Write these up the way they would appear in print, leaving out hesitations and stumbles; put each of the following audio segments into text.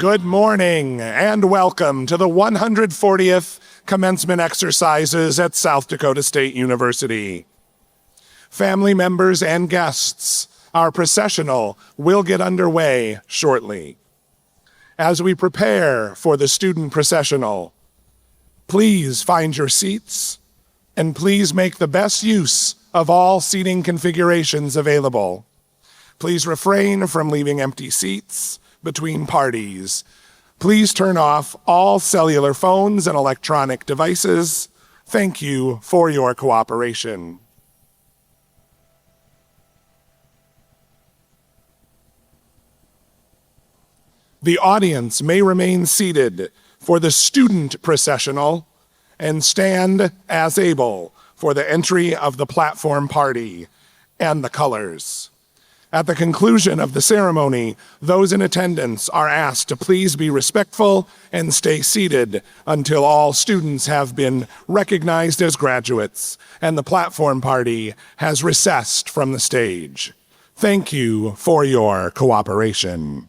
Good morning and welcome to the 140th Commencement exercises at South Dakota State University. Family members and guests, our processional will get underway shortly. As we prepare for the student processional, please find your seats and please make the best use of all seating configurations available. Please refrain from leaving empty seats between parties. Please turn off all cellular phones and electronic devices. Thank you for your cooperation. The audience may remain seated for the student processional and stand as able for the entry of the platform party and the colors. At the conclusion of the ceremony, those in attendance are asked to please be respectful and stay seated until all students have been recognized as graduates and the platform party has recessed from the stage. Thank you for your cooperation.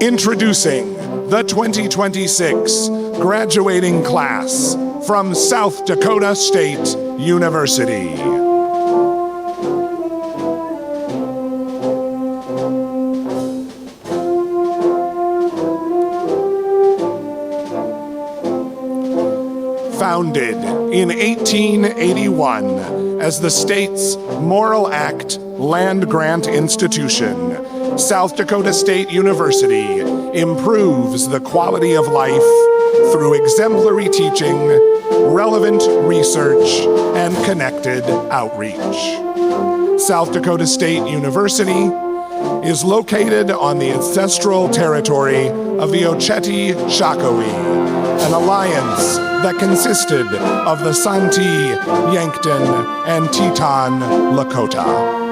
Introducing the 2026 graduating class from South Dakota State University. Founded in 1881 as the state's Morrill Act land-grant institution, South Dakota State University improves the quality of life through exemplary teaching, relevant research, and connected outreach. South Dakota State University is located on the ancestral territory of the Oceti-Sakowee, an alliance that consisted of the Santee, Yankton, and Teton Lakota.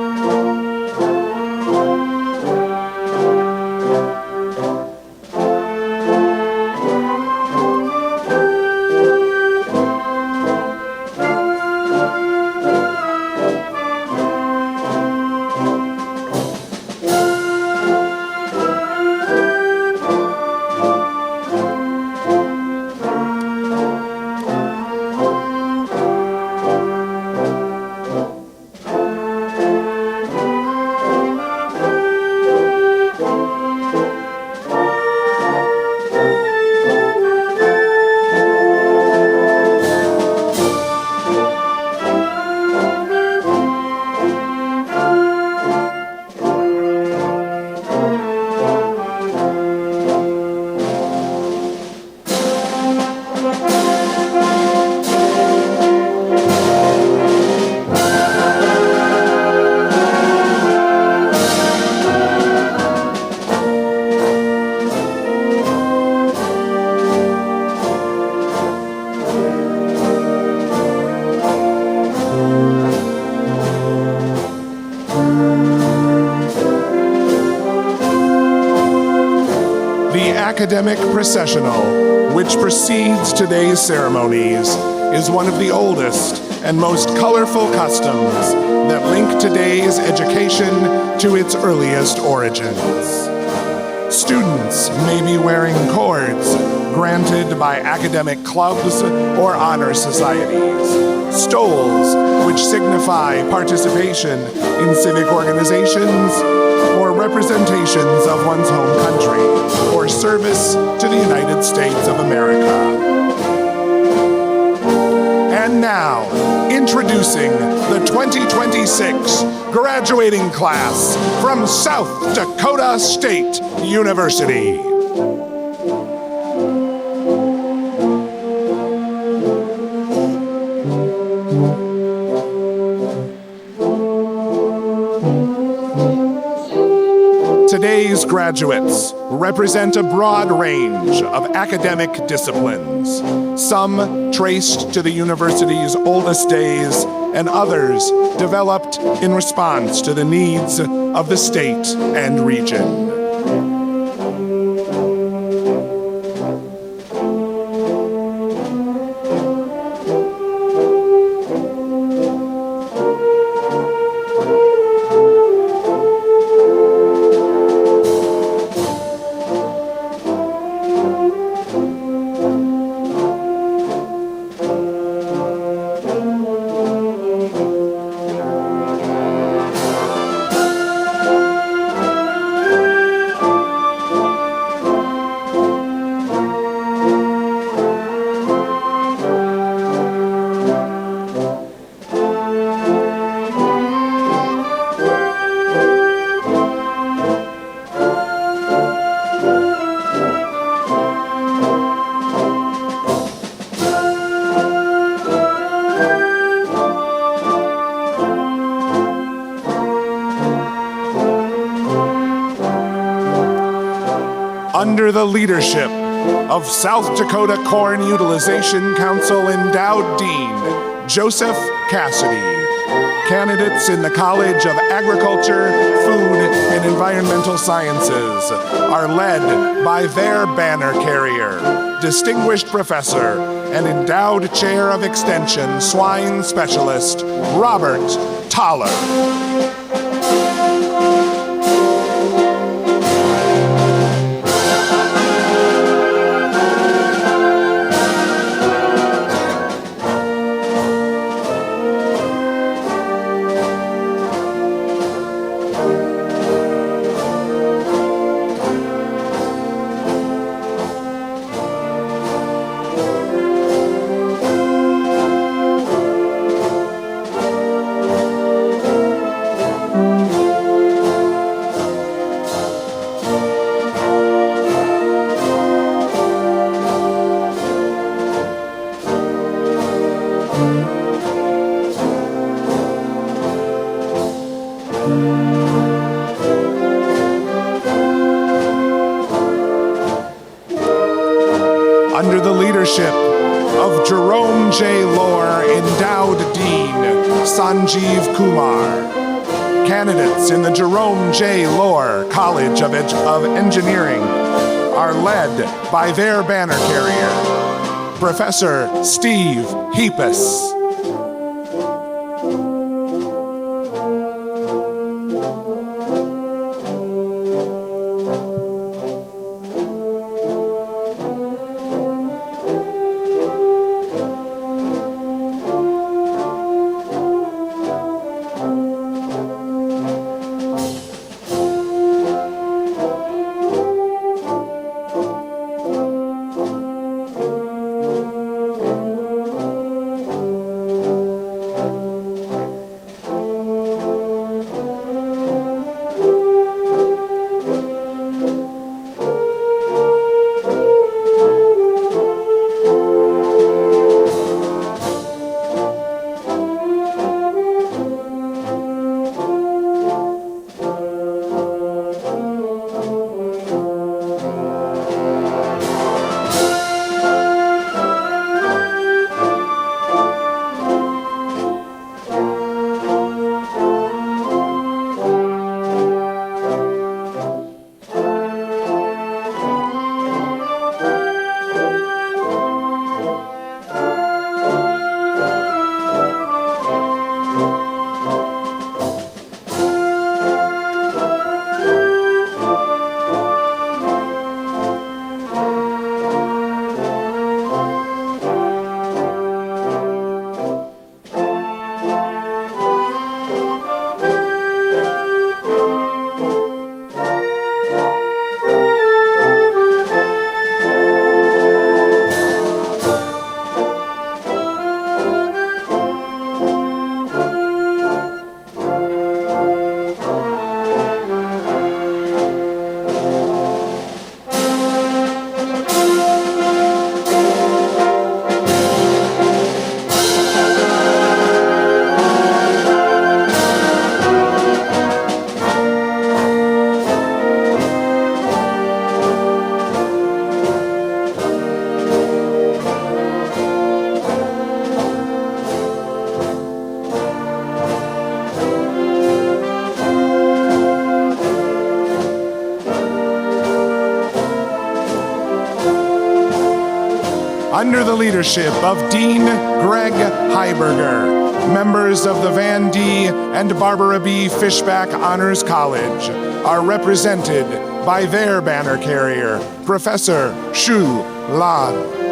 Academic processional, which precedes today's ceremonies, is one of the oldest and most colorful customs that link today's education to its earliest origins. Students may be wearing cords granted by academic clubs or honor societies, stoles, which signify participation in civic organizations or representations of one's home country or service to the United States of America. And now, introducing the 2026 graduating class from South Dakota State University. These graduates represent a broad range of academic disciplines, some traced to the university's oldest days, and others developed in response to the needs of the state and region. Under the leadership of South Dakota Corn Utilization Council Endowed Dean Joseph Cassidy, candidates in the College of Agriculture, Food, and Environmental Sciences are led by their banner carrier, Distinguished Professor and Endowed Chair of Extension Swine Specialist Robert Toller. Under the leadership of Jerome J. Lohr Endowed Dean Sanjeev Kumar, candidates in the Jerome J. Lohr College of Engineering are led by their banner carrier, Professor Steve Heapus. under the leadership of Dean Greg Heiberger. Members of the Van D. and Barbara B. Fishback Honors College are represented by their banner carrier, Professor Shu Lan.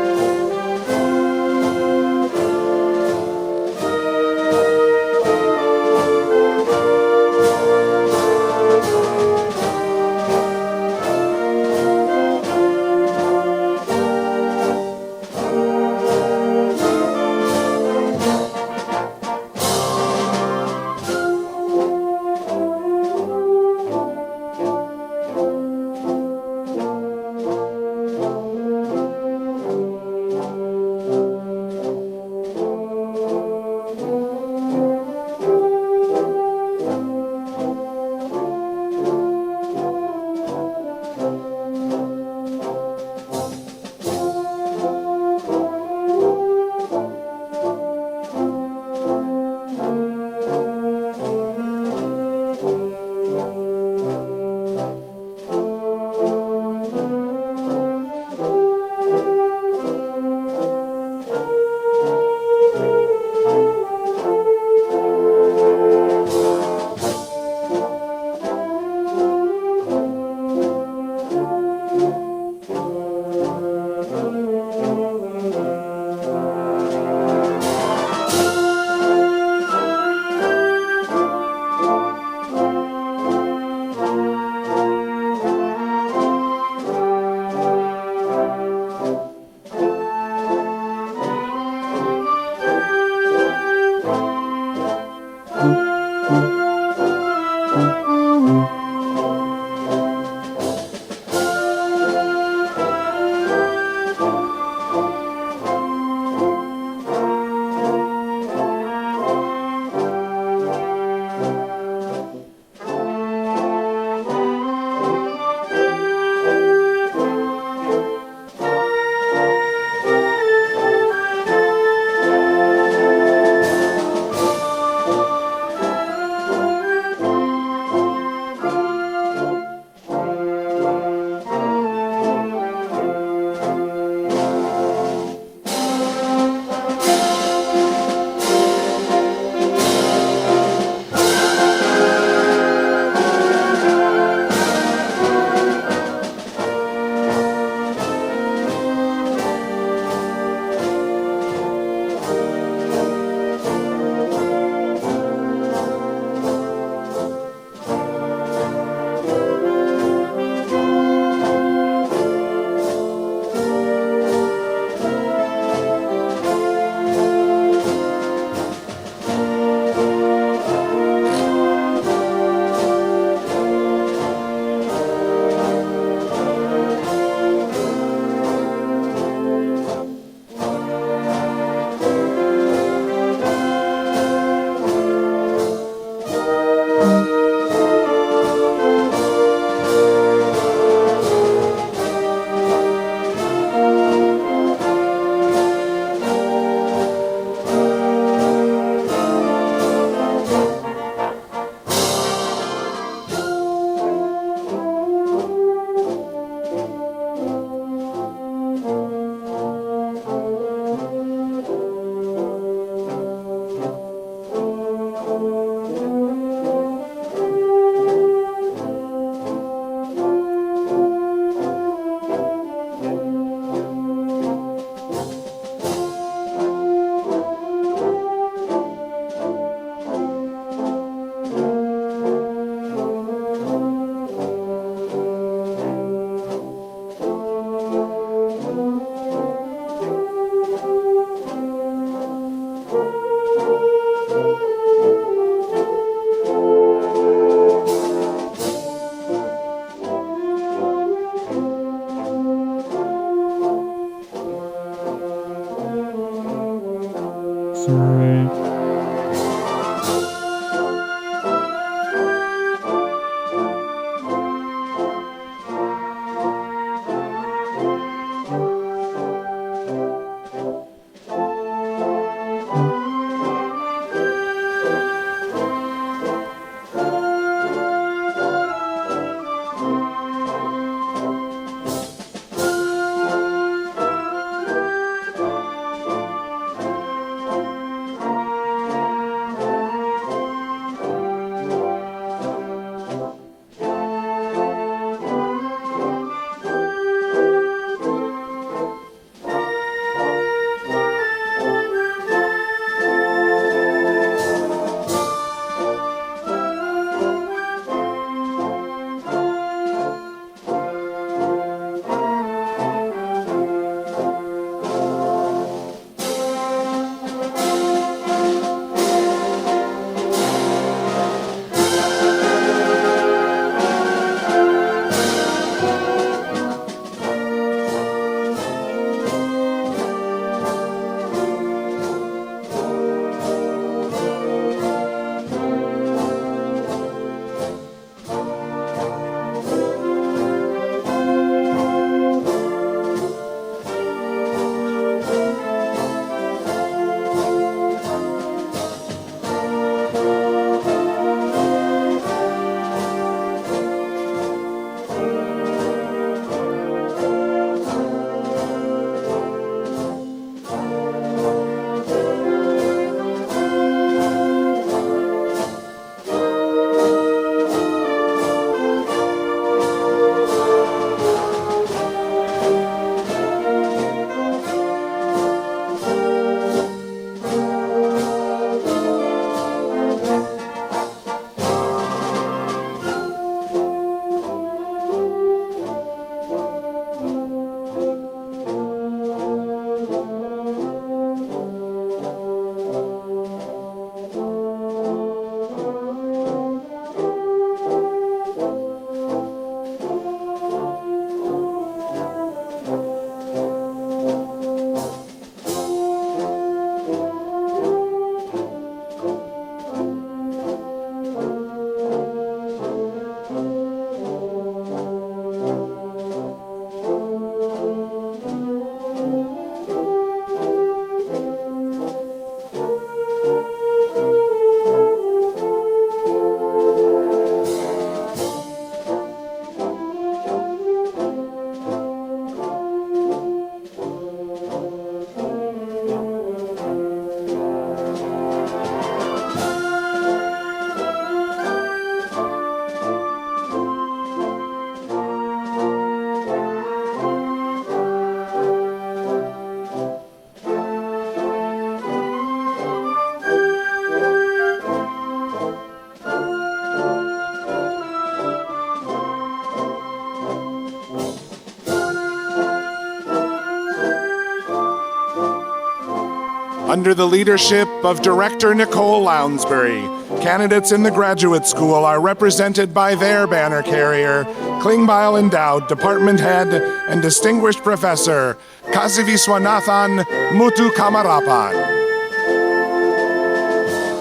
Under the leadership of Director Nicole Lounsbury, candidates in the graduate school are represented by their banner carrier, Klingbeil Endowed Department Head and Distinguished Professor Kasiviswanathan Muthukamarapan.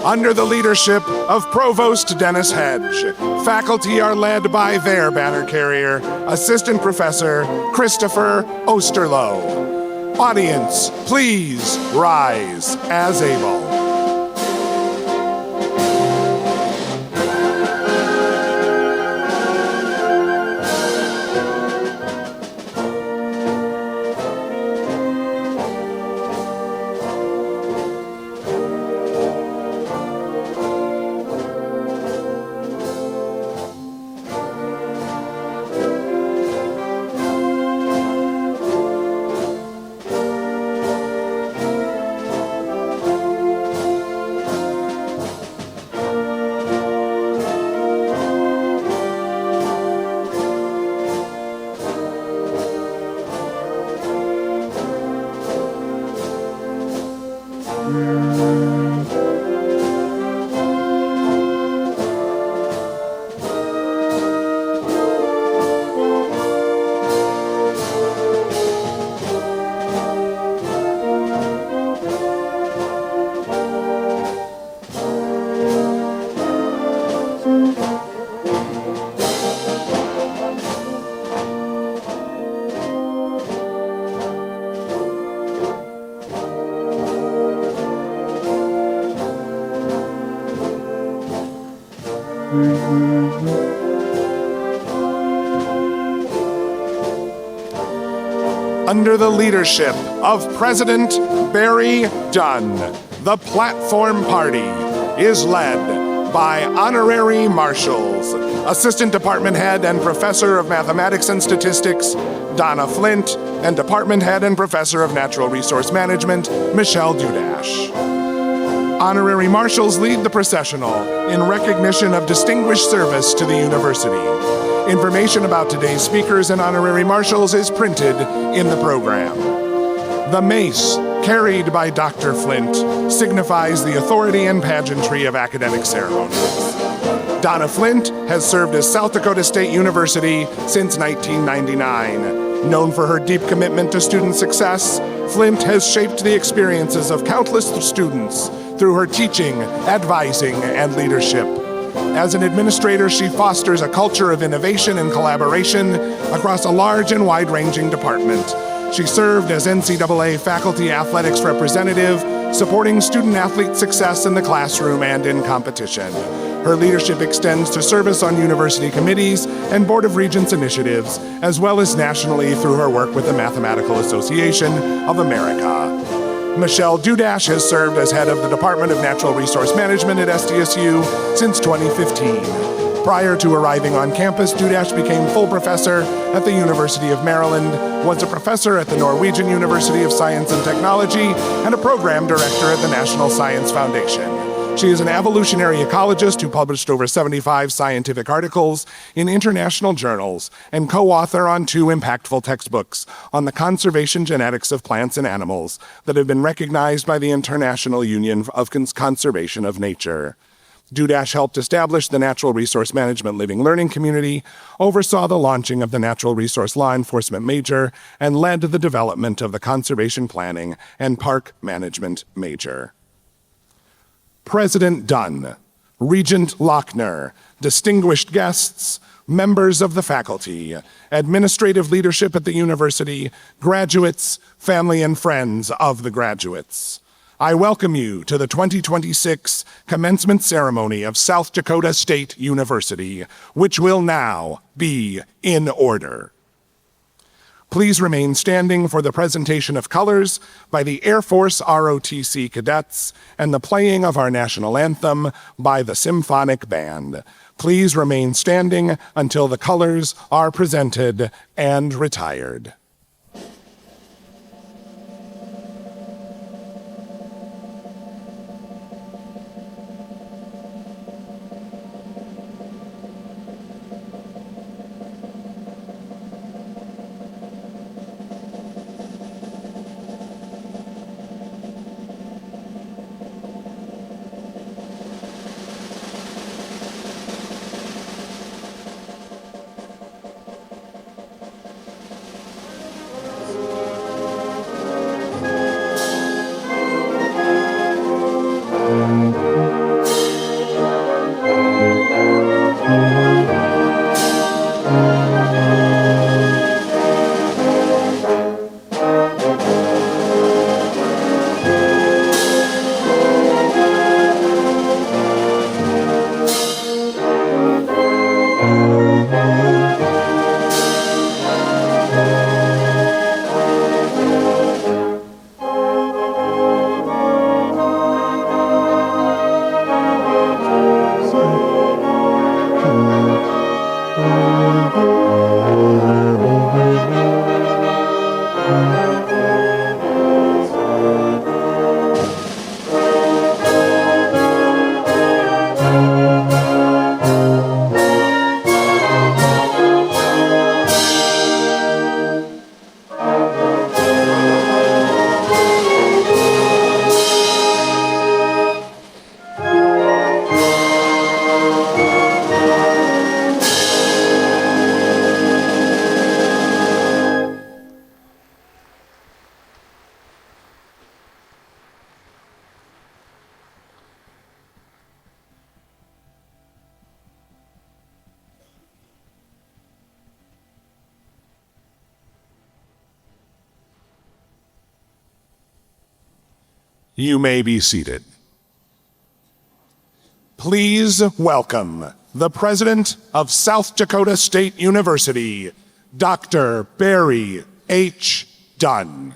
Under the leadership of Provost Dennis Hedge, faculty are led by their banner carrier, Assistant Professor Christopher Osterloh. Audience, please rise as able. Under the leadership of President Barry Dunn, the Platform Party is led by Honorary Marshals, Assistant Department Head and Professor of Mathematics and Statistics, Donna Flint, and Department Head and Professor of Natural Resource Management, Michelle Dudash. Honorary Marshals lead the processional in recognition of distinguished service to the university. Information about today's speakers and honorary marshals is printed in the program. The mace, carried by Dr. Flint, signifies the authority and pageantry of academic ceremonies. Donna Flint has served as South Dakota State University since 1999. Known for her deep commitment to student success, Flint has shaped the experiences of countless students through her teaching, advising, and leadership. As an administrator, she fosters a culture of innovation and collaboration across a large and wide-ranging department. She served as NCAA faculty athletics representative, supporting student-athlete success in the classroom and in competition. Her leadership extends to service on university committees and Board of Regents initiatives, as well as nationally through her work with the Mathematical Association of America. Michelle Dudash has served as head of the Department of Natural Resource Management at SDSU since 2015. Prior to arriving on campus, Dudash became full professor at the University of Maryland, was a professor at the Norwegian University of Science and Technology, and a program director at the National Science Foundation. She is an evolutionary ecologist who published over 75 scientific articles in international journals and co-author on 2 impactful textbooks on the conservation genetics of plants and animals that have been recognized by the International Union of Conservation of Nature. Dudash helped establish the Natural Resource Management Living Learning Community, oversaw the launching of the Natural Resource Law Enforcement Major, and led the development of the Conservation Planning and Park Management Major. President Dunn, Regent Lochner, distinguished guests, members of the faculty, administrative leadership at the university, graduates, family and friends of the graduates. I welcome you to the 2026 commencement ceremony of South Dakota State University, which will now be in order. Please remain standing for the presentation of colors by the Air Force ROTC cadets and the playing of our national anthem by the symphonic band. Please remain standing until the colors are presented and retired. You may be seated. Please welcome the President of South Dakota State University, Dr. Barry H. Dunn.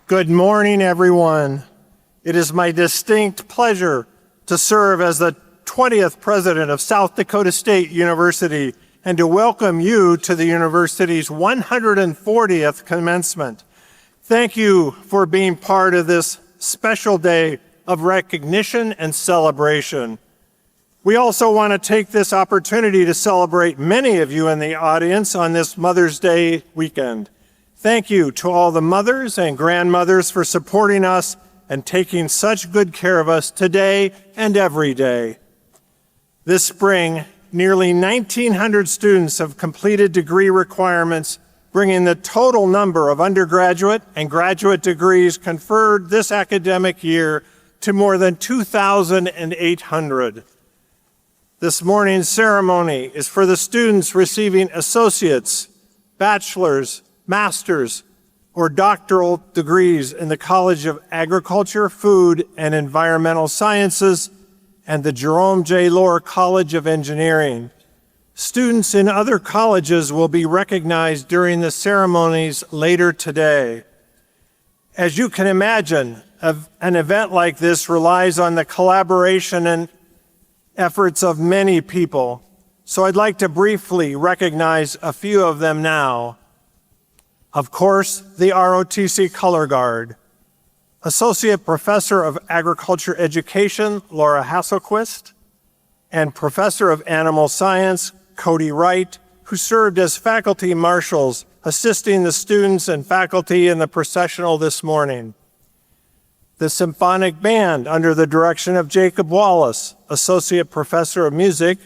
Good morning, everyone. It is my distinct pleasure to serve as the 20th President of South Dakota State University and to welcome you to the university's 140th commencement. Thank you for being part of this special day of recognition and celebration. We also want to take this opportunity to celebrate many of you in the audience on this Mother's Day weekend. Thank you to all the mothers and grandmothers for supporting us and taking such good care of us today and every day. This spring, nearly 1,900 students have completed degree requirements, bringing the total number of undergraduate and graduate degrees conferred this academic year to more than 2,800. This morning's ceremony is for the students receiving associates, bachelor's, master's, or doctoral degrees in the College of Agriculture, Food, and Environmental Sciences and the Jerome J. Lohr College of Engineering. Students in other colleges will be recognized during the ceremonies later today. As you can imagine, an event like this relies on the collaboration and efforts of many people, so I'd like to briefly recognize a few of them now. Of course, the ROTC Color Guard, Associate Professor of Agriculture Education, Laura Hasselquist, and Professor of Animal Science, Cody Wright, who served as faculty marshals, assisting the students and faculty in the processional this morning. The Symphonic Band, under the direction of Jacob Wallace, Associate Professor of Music,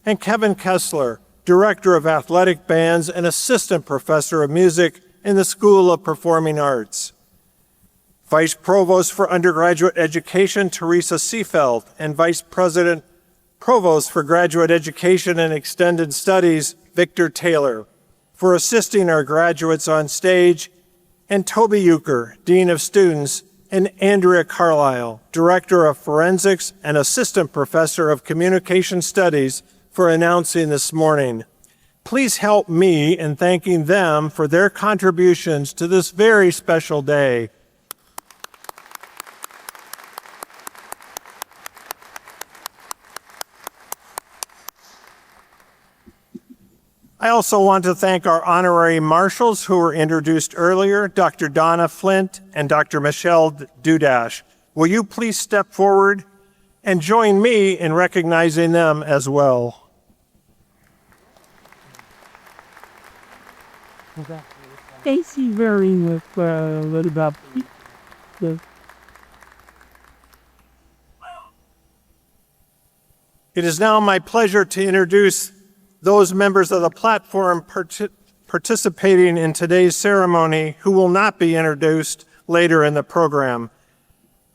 and Kevin Kessler, Director of Athletic Bands and Assistant Professor of Music in the School of Performing Arts. Vice Provost for Undergraduate Education, Teresa Seefeld, and Vice President Provost for Graduate Education and Extended Studies, Victor Taylor, for assisting our graduates on stage, and Toby Euchre, Dean of Students, and Andrea Carlisle, Director of Forensics and Assistant Professor of Communication Studies, for announcing this morning. Please help me in thanking them for their contributions to this very special day. I also want to thank our honorary marshals who were introduced earlier, Dr. Donna Flint and Dr. Michelle Dudash. Will you please step forward and join me in recognizing them as well? Stacy Varying with what about the It is now my pleasure to introduce those members of the platform participating in today's ceremony who will not be introduced later in the program.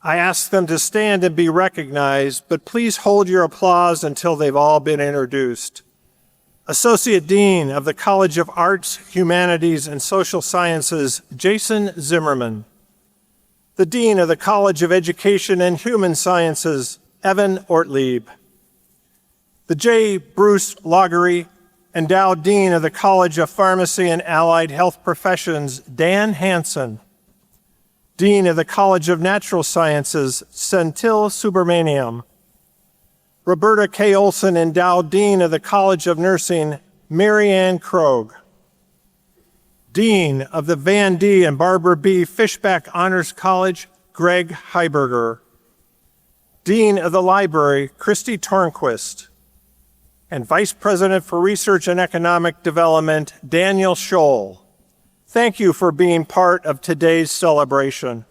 I ask them to stand and be recognized, but please hold your applause until they've all been introduced. Associate Dean of the College of Arts, Humanities, and Social Sciences, Jason Zimmerman. The Dean of the College of Education and Human Sciences, Evan Ortlieb. The J. Bruce Laughery, Endowed Dean of the College of Pharmacy and Allied Health Professions, Dan Hansen. Dean of the College of Natural Sciences, Senthil Subramaniam. Roberta K. Olson, Endowed Dean of the College of Nursing, Mary Ann Krogh. Dean of the Van D. and Barbara B. Fishback Honors College, Greg Heiberger. Dean of the Library, Christy Tornquist. And Vice President for Research and Economic Development, Daniel Scholl. Thank you for being part of today's celebration.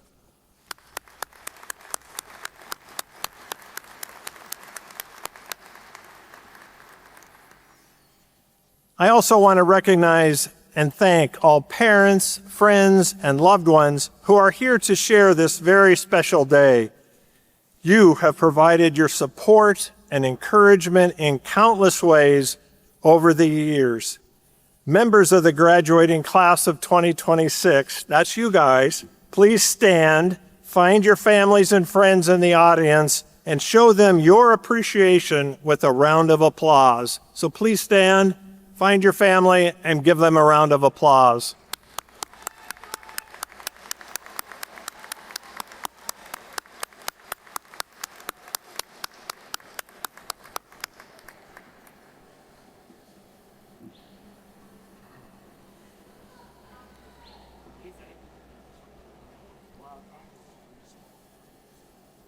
I also want to recognize and thank all parents, friends, and loved ones who are here to share this very special day. You have provided your support and encouragement in countless ways over the years. Members of the graduating class of 2026, that's you guys, please stand, find your families and friends in the audience, and show them your appreciation with a round of applause. So please stand, find your family, and give them a round of applause.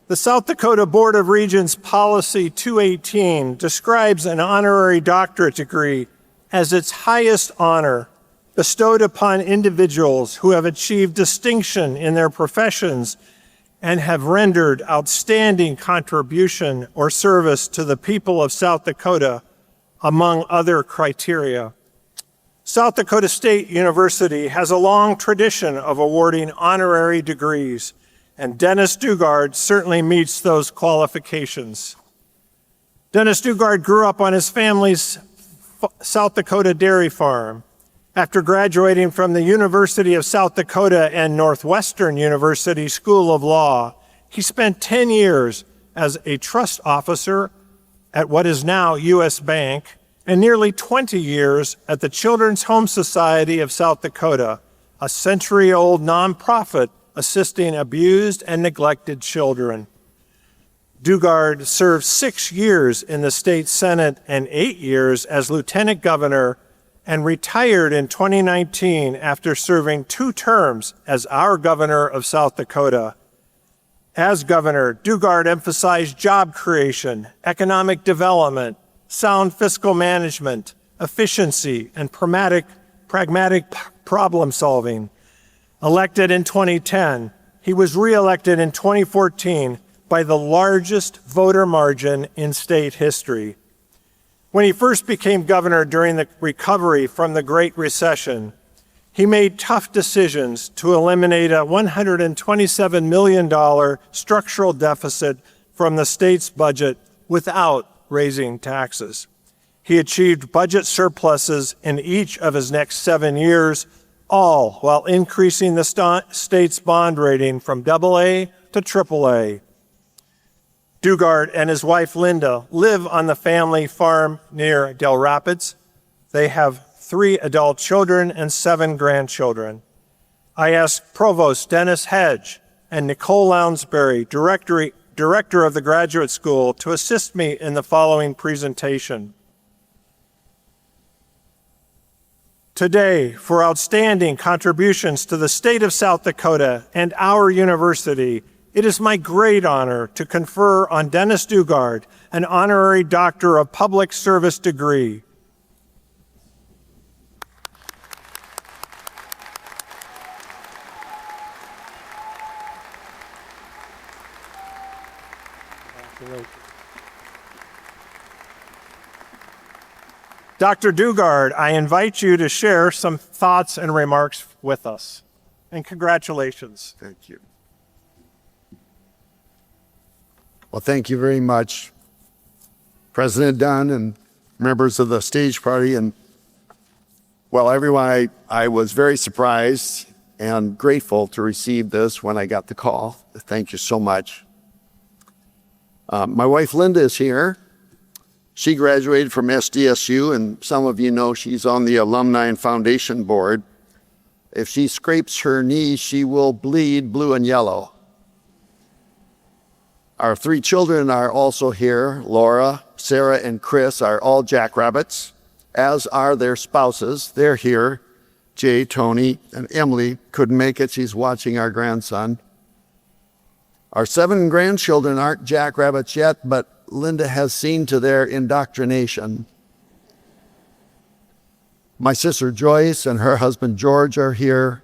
The South Dakota Board of Regents Policy 218 describes an honorary doctorate degree as its highest honor bestowed upon individuals who have achieved distinction in their professions and have rendered outstanding contribution or service to the people of South Dakota, among other criteria. South Dakota State University has a long tradition of awarding honorary degrees, and Dennis Dugard certainly meets those qualifications. Dennis Dugard grew up on his family's South Dakota dairy farm. After graduating from the University of South Dakota and Northwestern University School of Law, he spent 10 years as a trust officer at what is now U.S. Bank and nearly 20 years at the Children's Home Society of South Dakota, a century-old nonprofit assisting abused and neglected children. Dugard served 6 years in the state Senate and 8 years as lieutenant governor and retired in 2019 after serving 2 terms as our governor of South Dakota. As governor, Dugard emphasized job creation, economic development, sound fiscal management, efficiency, and pragmatic problem solving. Elected in 2010, he was reelected in 2014 by the largest voter margin in state history. When he first became governor during the recovery from the Great Recession, he made tough decisions to eliminate a $127 million structural deficit from the state's budget without raising taxes. He achieved budget surpluses in each of his next 7 years, all while increasing the state's bond rating from AA to AAA. Dugard and his wife Linda live on the family farm near Del Rapids. They have 3 adult children and 7 grandchildren. I asked Provost Dennis Hedge and Nicole Lounsbury, director of the graduate school, to assist me in the following presentation. Today, for outstanding contributions to the state of South Dakota and our university, it is my great honor to confer on Dennis Dugard an honorary Doctor of Public Service degree. Dr. Dugard, I invite you to share some thoughts and remarks with us. And congratulations. Thank you. Well, thank you very much, President Dunn and members of the stage party. And well, everyone, I was very surprised and grateful to receive this when I got the call. Thank you so much. My wife, Linda, is here. She graduated from SDSU, and some of you know she's on the Alumni and Foundation Board. If she scrapes her knee, she will bleed blue and yellow. Our 3 children are also here. Laura, Sarah, and Chris are all jackrabbits, as are their spouses. They're here. Jay, Tony, and Emily couldn't make it. She's watching our grandson. Our 7 grandchildren aren't jackrabbits yet, but Linda has seen to their indoctrination. My sister Joyce and her husband George are here.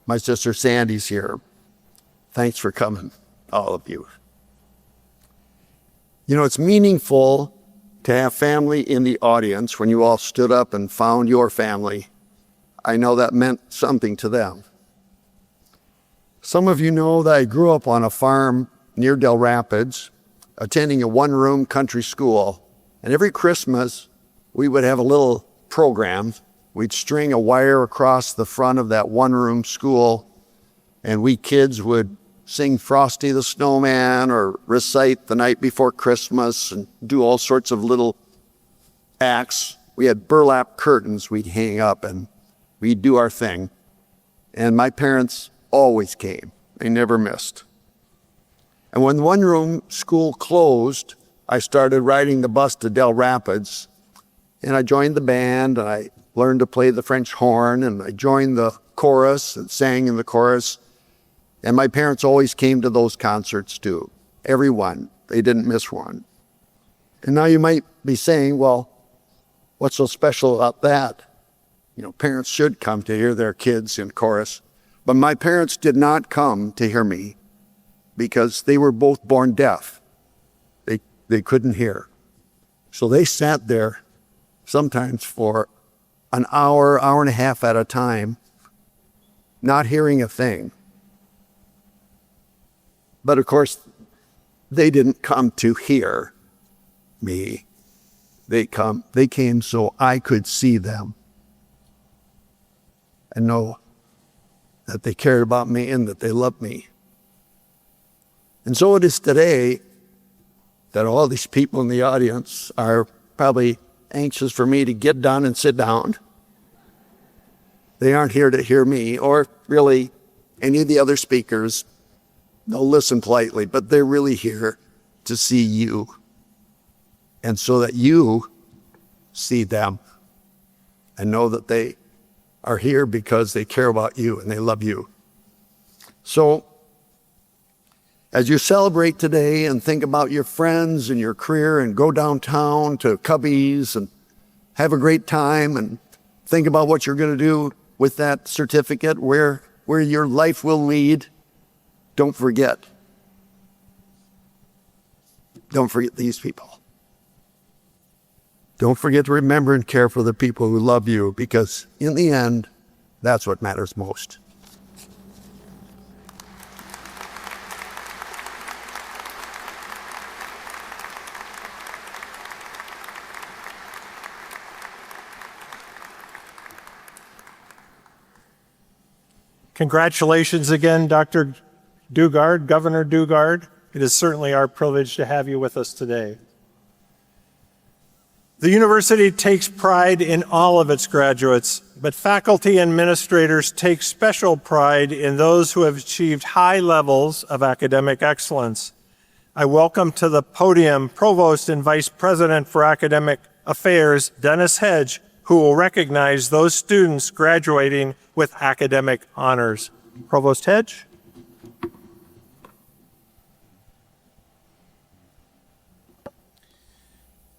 My sister Sandy's here. Thanks for coming, all of you. You know, it's meaningful to have family in the audience when you all stood up and found your family. I know that meant something to them. Some of you know that I grew up on a farm near Del Rapids, attending a 1-room country school. And every Christmas, we would have a little program We'd string a wire across the front of that one-room school, and we kids would sing Frosty the Snowman or recite The Night Before Christmas and do all sorts of little acts. We had burlap curtains we'd hang up, and we'd do our thing. And my parents always came. They never missed. And when the one-room school closed, I started riding the bus to Del Rapids, and I joined the band, and I learned to play the French horn, and I joined the chorus and sang in the chorus. And my parents always came to those concerts too. Every one. They didn't miss one. And now you might be saying, well, what's so special about that? You know, parents should come to hear their kids in chorus. But my parents did not come to hear me because they were both born deaf. They couldn't hear. So they sat there sometimes for an hour, hour and a half at a time, not hearing a thing. But of course, they didn't come to hear me. They came so I could see them and know that they cared about me and that they loved me. And so it is today that all these people in the audience are probably anxious for me to get done and sit down. They aren't here to hear me or really any of the other speakers. They'll listen politely, but they're really here to see you. And so that you see them and know that they are here because they care about you and they love you. So as you celebrate today and think about your friends and your career and go downtown to Cubby's and have a great time and think about what you're going to do with that certificate, where your life will lead, don't forget. Don't forget these people. Don't forget to remember and care for the people who love you, because in the end, that's what matters most. Congratulations again, Dr. Dugard, Governor Dugard. It is certainly our privilege to have you with us today. The university takes pride in all of its graduates, but faculty and administrators take special pride in those who have achieved high levels of academic excellence. I welcome to the podium Provost and Vice President for Academic Affairs, Dennis Hedge, who will recognize those students graduating with academic honors. Provost Hedge.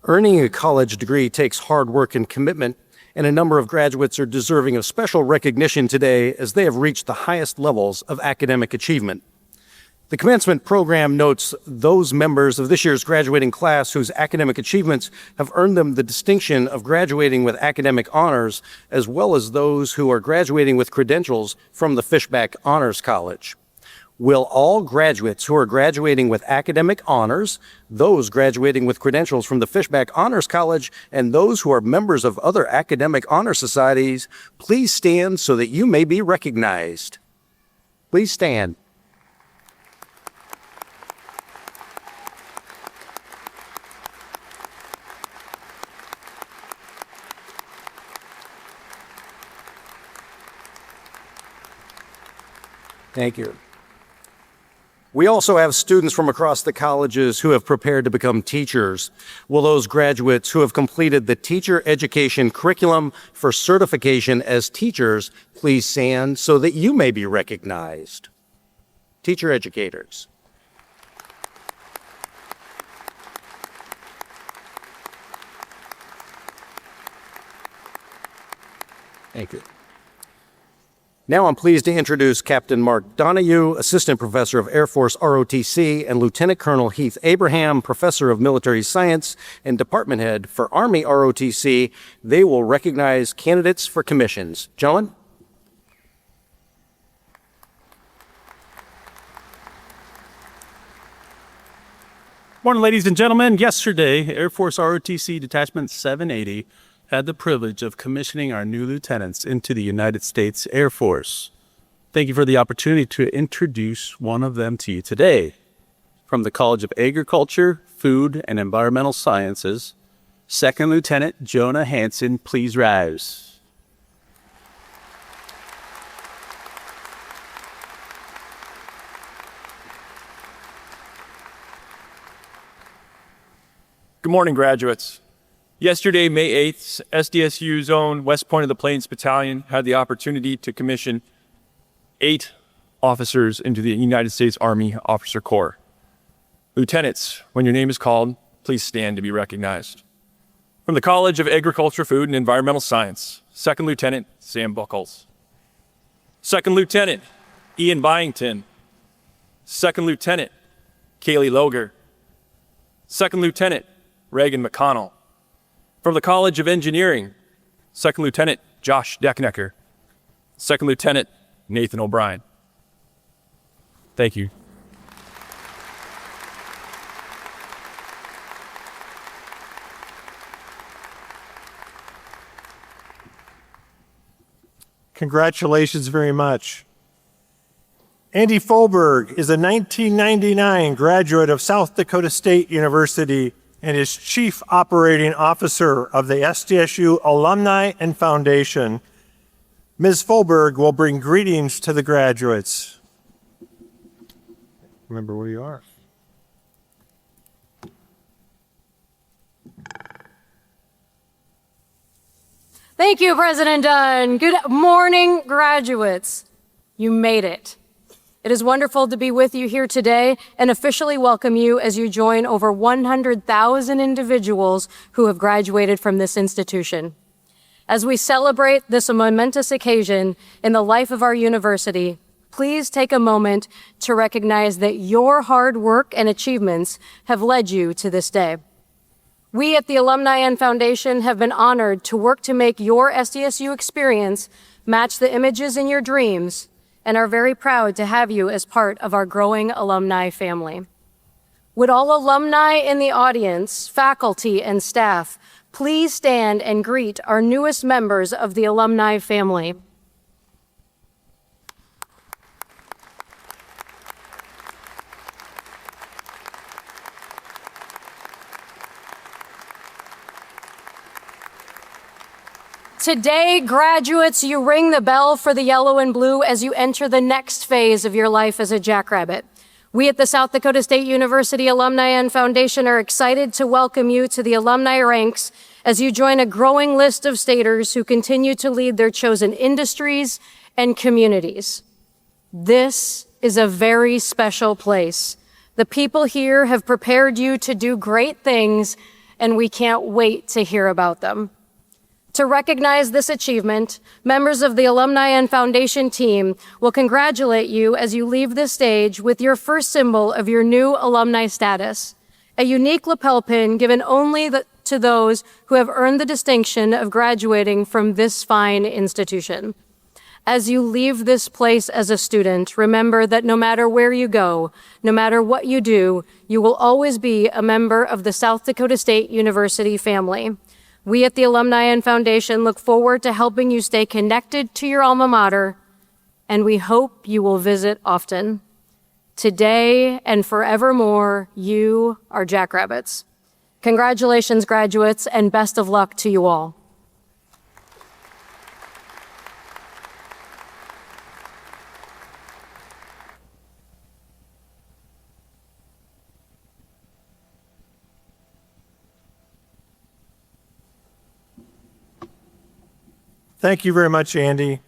Earning a college degree takes hard work and commitment, and a number of graduates are deserving of special recognition today as they have reached the highest levels of academic achievement. The Commencement program notes those members of this year's graduating class whose academic achievements have earned them the distinction of graduating with academic honors, as well as those who are graduating with credentials from the Fishback Honors College. Will all graduates who are graduating with academic honors, those graduating with credentials from the Fishback Honors College, and those who are members of other academic honor societies, please stand so that you may be recognized. Please stand. Thank you. We also have students from across the colleges who have prepared to become teachers. Will those graduates who have completed the teacher education curriculum for certification as teachers please stand so that you may be recognized? Teacher educators. Thank you. Now I'm pleased to introduce Captain Mark Donahue, Assistant Professor of Air Force ROTC, and Lieutenant Colonel Heath Abraham, Professor of Military Science and Department Head for Army ROTC. They will recognize candidates for commissions. Gentlemen? Morning, ladies and gentlemen. Yesterday, Air Force ROTC Detachment 780 had the privilege of commissioning our new lieutenants into the United States Air Force. Thank you for the opportunity to introduce one of them to you today. From the College of Agriculture, Food, and Environmental Sciences, Second Lieutenant Jonah Hansen, please rise. Good morning, graduates. Yesterday, May 8th, SDSU's own West Point of the Plains Battalion had the opportunity to commission 8 officers into the United States Army Officer Corps. Lieutenants, when your name is called, please stand to be recognized. From the College of Agriculture, Food, and Environmental Science, Second Lieutenant Sam Buckles. Second Lieutenant Ian Byington. Second Lieutenant Kaylee Loger. Second Lieutenant Reagan McConnell. From the College of Engineering, Second Lieutenant Josh Decknecker. Second Lieutenant Nathan O'Brien. Thank you. Congratulations very much. Andy Folberg is a 1999 graduate of South Dakota State University and is Chief Operating Officer of the SDSU Alumni and Foundation. Ms. Folberg will bring greetings to the graduates. Remember where you are. Thank you, President Dunn. Good morning, graduates. You made it. It is wonderful to be with you here today and officially welcome you as you join over 100,000 individuals who have graduated from this institution. As we celebrate this momentous occasion in the life of our university, please take a moment to recognize that your hard work and achievements have led you to this day. We at the Alumni and Foundation have been honored to work to make your SDSU experience match the images in your dreams and are very proud to have you as part of our growing alumni family. Would all alumni in the audience, faculty, and staff please stand and greet our newest members of the alumni family. Today, graduates, you ring the bell for the yellow and blue as you enter the next phase of your life as a jackrabbit. We at the South Dakota State University Alumni and Foundation are excited to welcome you to the alumni ranks as you join a growing list of staters who continue to lead their chosen industries and communities. This is a very special place. The people here have prepared you to do great things, and we can't wait to hear about them. To recognize this achievement, members of the Alumni and Foundation team will congratulate you as you leave this stage with your first symbol of your new alumni status, a unique lapel pin given only to those who have earned the distinction of graduating from this fine institution. As you leave this place as a student, remember that no matter where you go, no matter what you do, you will always be a member of the South Dakota State University family. We at the Alumni and Foundation look forward to helping you stay connected to your alma mater, and we hope you will visit often. Today and forevermore, you are jackrabbits. Congratulations, graduates, and best of luck to you all. Thank you very much, Andy.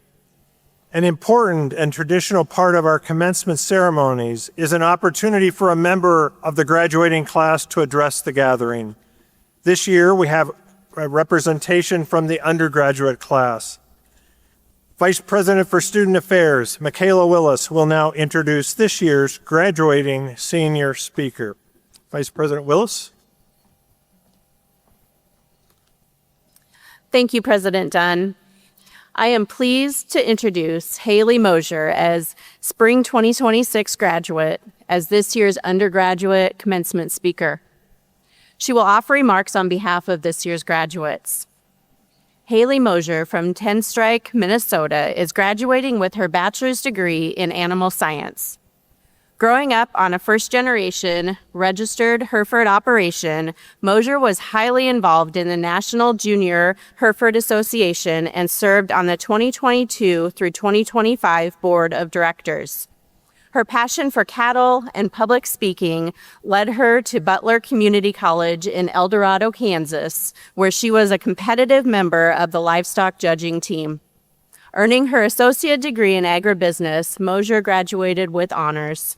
An important and traditional part of our commencement ceremonies is an opportunity for a member of the graduating class to address the gathering. This year, we have a representation from the undergraduate class. Vice President for Student Affairs, Michaela Willis, will now introduce this year's graduating senior speaker. Vice President Willis. Thank you, President Dunn. I am pleased to introduce Haley Mosier as Spring 2026 graduate as this year's undergraduate commencement speaker. She will offer remarks on behalf of this year's graduates. Haley Mosier from Tenstrike, Minnesota, is graduating with her bachelor's degree in animal science. Growing up on a first-generation registered Hereford operation, Mosier was highly involved in the National Junior Hereford Association and served on the 2022 through 2025 Board of Directors. Her passion for cattle and public speaking led her to Butler Community College in El Dorado, Kansas, where she was a competitive member of the livestock judging team. Earning her associate degree in agribusiness, Mosier graduated with honors.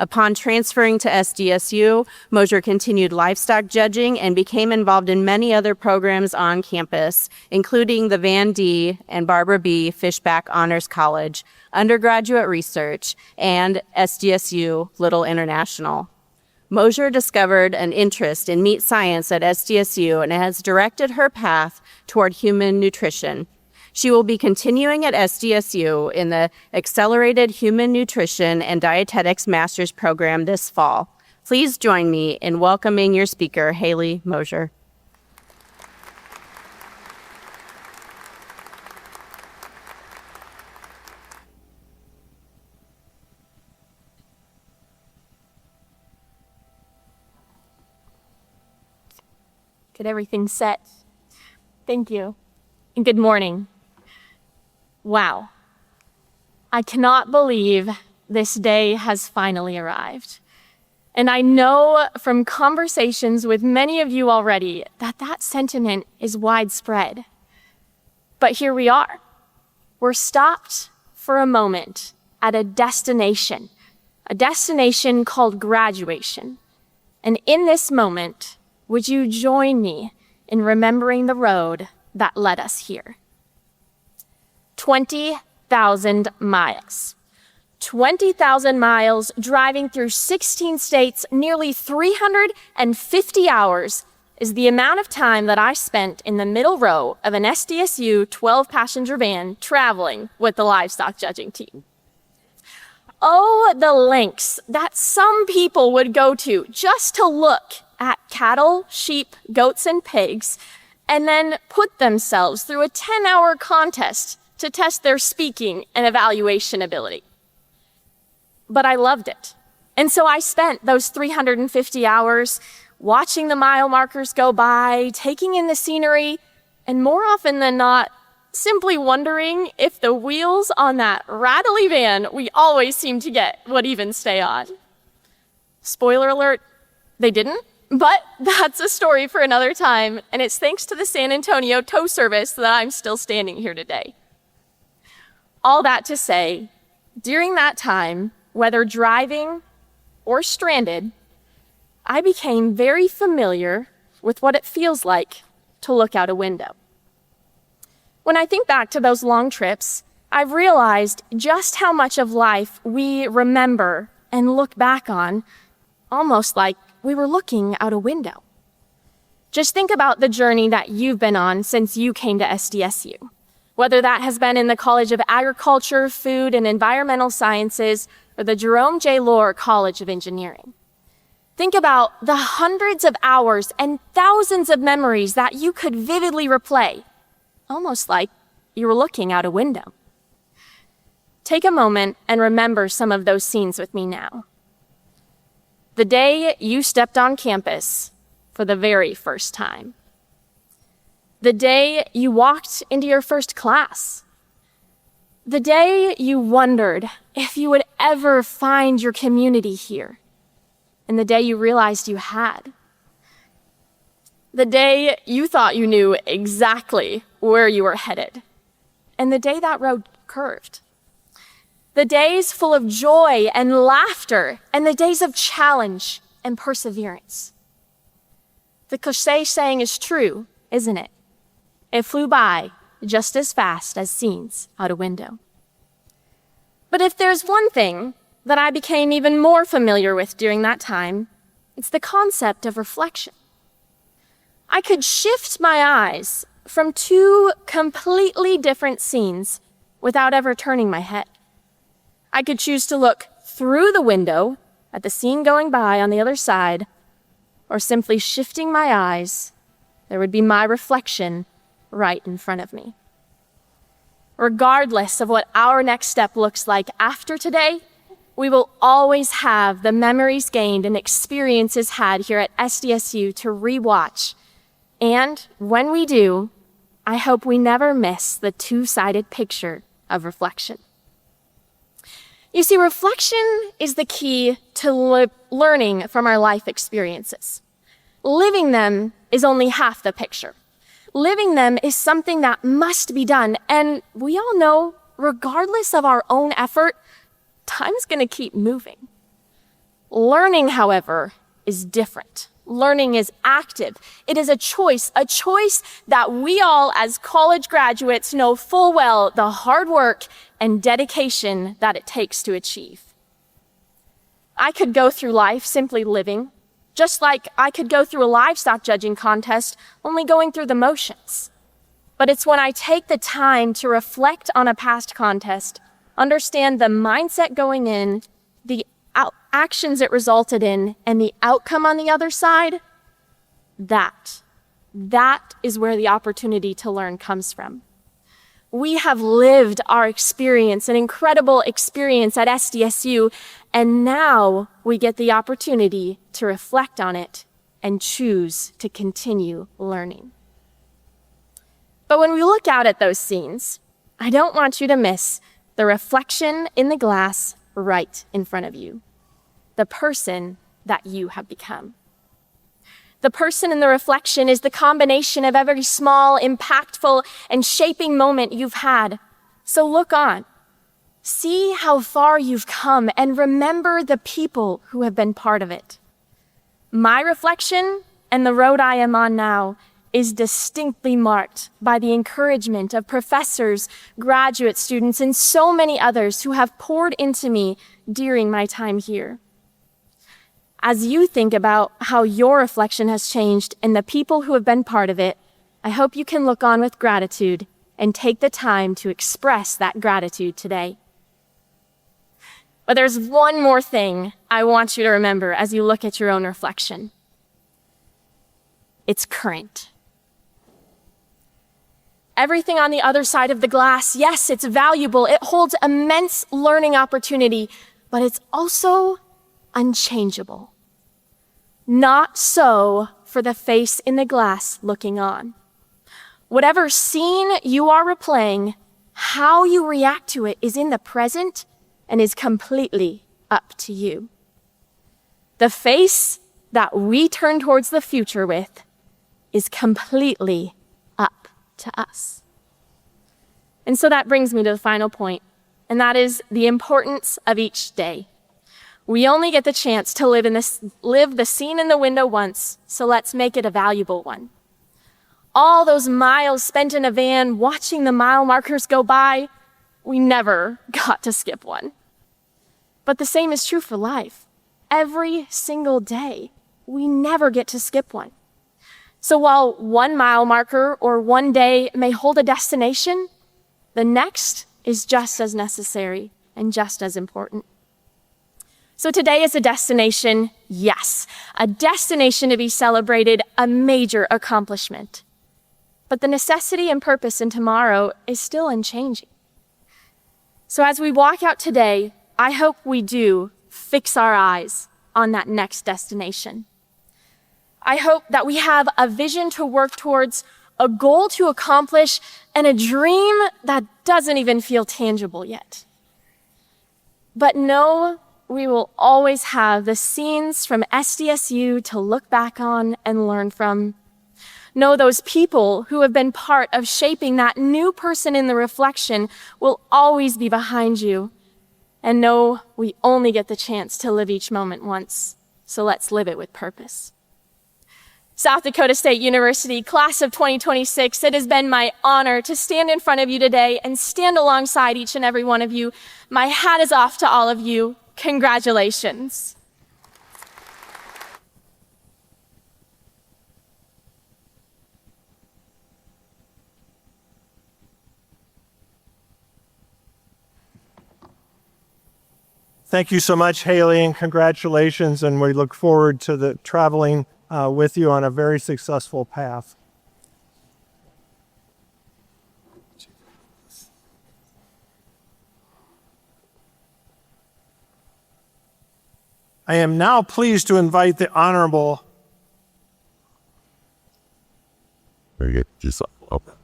Upon transferring to SDSU, Mosier continued livestock judging and became involved in many other programs on campus, including the Van D. and Barbara B. Fishback Honors College, undergraduate research, and SDSU Little International. Mosier discovered an interest in meat science at SDSU and has directed her path toward human nutrition. She will be continuing at SDSU in the Accelerated Human Nutrition and Dietetics Master's Program this fall. Please join me in welcoming your speaker, Haley Mosier. Get everything set. Thank you. And good morning. Wow. I cannot believe this day has finally arrived. And I know from conversations with many of you already that that sentiment is widespread. But here we are. We're stopped for a moment at a destination called graduation. And in this moment, would you join me in remembering the road that led us here? 20,000 miles. 20,000 miles driving through 16 states, nearly 350 hours is the amount of time that I spent in the middle row of an SDSU 12-passenger van traveling with the livestock judging team. Oh, the lengths that some people would go to just to look at cattle, sheep, goats, and pigs, and then put themselves through a 10-hour contest to test their speaking and evaluation ability. But I loved it. And so I spent those 350 hours watching the mile markers go by, taking in the scenery, and more often than not, simply wondering if the wheels on that rattly van we always seem to get would even stay on. Spoiler alert, they didn't. But that's a story for another time, and it's thanks to the San Antonio tow service that I'm still standing here today. All that to say, during that time, whether driving or stranded, I became very familiar with what it feels like to look out a window. When I think back to those long trips, I've realized just how much of life we remember and look back on, almost like we were looking out a window. Just think about the journey that you've been on since you came to SDSU. Whether that has been in the College of Agriculture, Food, and Environmental Sciences, or the Jerome J. Lohr College of Engineering. Think about the hundreds of hours and thousands of memories that you could vividly replay, almost like you were looking out a window. Take a moment and remember some of those scenes with me now. The day you stepped on campus for the very first time. The day you walked into your first class. The day you wondered if you would ever find your community here. And the day you realized you had. The day you thought you knew exactly where you were headed. And the day that road curved. The days full of joy and laughter, and the days of challenge and perseverance. The cliché saying is true, isn't it? It flew by just as fast as scenes out a window. But if there's one thing that I became even more familiar with during that time, it's the concept of reflection. I could shift my eyes from two completely different scenes without ever turning my head. I could choose to look through the window at the scene going by on the other side, or simply shifting my eyes, there would be my reflection right in front of me. Regardless of what our next step looks like after today, we will always have the memories gained and experiences had here at SDSU to rewatch. And when we do, I hope we never miss the two-sided picture of reflection. You see, reflection is the key to learning from our life experiences. Living them is only half the picture. Living them is something that must be done, and we all know, regardless of our own effort, time's gonna keep moving. Learning, however, is different. Learning is active. It is a choice that we all as college graduates know full well the hard work and dedication that it takes to achieve. I could go through life simply living, just like I could go through a livestock judging contest only going through the motions. But it's when I take the time to reflect on a past contest, understand the mindset going in, the actions it resulted in, and the outcome on the other side, that is where the opportunity to learn comes from. We have lived our experience, an incredible experience at SDSU, and now we get the opportunity to reflect on it and choose to continue learning. But when we look out at those scenes, I don't want you to miss the reflection in the glass right in front of you, the person that you have become. The person in the reflection is the combination of every small, impactful, and shaping moment you've had. So look on. See how far you've come and remember the people who have been part of it. My reflection and the road I am on now is distinctly marked by the encouragement of professors, graduate students, and so many others who have poured into me during my time here. As you think about how your reflection has changed and the people who have been part of it, I hope you can look on with gratitude and take the time to express that gratitude today. But there's one more thing I want you to remember as you look at your own reflection. It's current. Everything on the other side of the glass, yes, it's valuable. It holds immense learning opportunity, but it's also unchangeable. Not so for the face in the glass looking on. Whatever scene you are replaying, how you react to it is in the present and is completely up to you. The face that we turn towards the future with is completely up to us. And so that brings me to the final point, and that is the importance of each day. We only get the chance to live the scene in the window once, so let's make it a valuable one. All those miles spent in a van watching the mile markers go by, we never got to skip one. But the same is true for life. Every single day, we never get to skip one. So while one mile marker or one day may hold a destination, the next is just as necessary and just as important. So today is a destination, yes, a destination to be celebrated, a major accomplishment. But the necessity and purpose in tomorrow is still unchanging. So as we walk out today, I hope we do fix our eyes on that next destination. I hope that we have a vision to work towards, a goal to accomplish, and a dream that doesn't even feel tangible yet. But know we will always have the scenes from SDSU to look back on and learn from. Know those people who have been part of shaping that new person in the reflection will always be behind you. And know we only get the chance to live each moment once, so let's live it with purpose. South Dakota State University, class of 2026, it has been my honor to stand in front of you today and stand alongside each and every one of you. My hat is off to all of you. Congratulations. Thank you so much, Haley, and congratulations. And we look forward to traveling with you on a very successful path. I am now pleased to invite the Honorable Very good. Just up.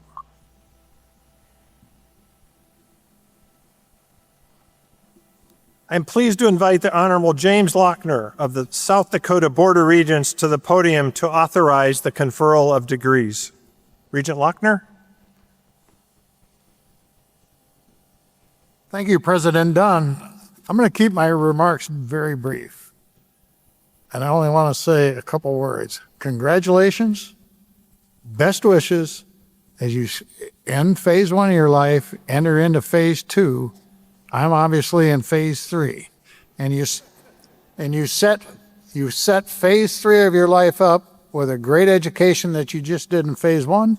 I'm pleased to invite the Honorable James Lochner of the South Dakota Board of Regents to the podium to authorize the conferral of degrees. Regent Lochner? Thank you, President Dunn. I'm going to keep my remarks very brief. And I only want to say a couple words. Congratulations, best wishes as you end phase 1 of your life, enter into phase 2. I'm obviously in phase 3. And you set phase 3 of your life up with a great education that you just did in phase 1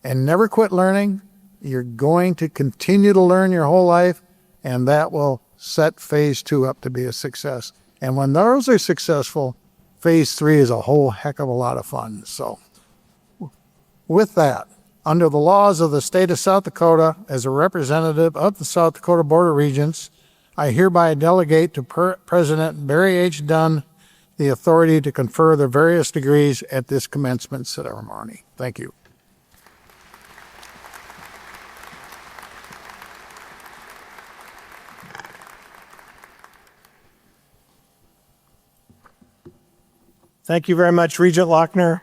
and never quit learning. You're going to continue to learn your whole life, and that will set phase 2 up to be a success. And when those are successful, phase 3 is a whole heck of a lot of fun. So with that, under the laws of the state of South Dakota, as a representative of the South Dakota Board of Regents, I hereby delegate to President Barry H. Dunn the authority to confer the various degrees at this commencement ceremony. Thank you. Thank you very much, Regent Lochner.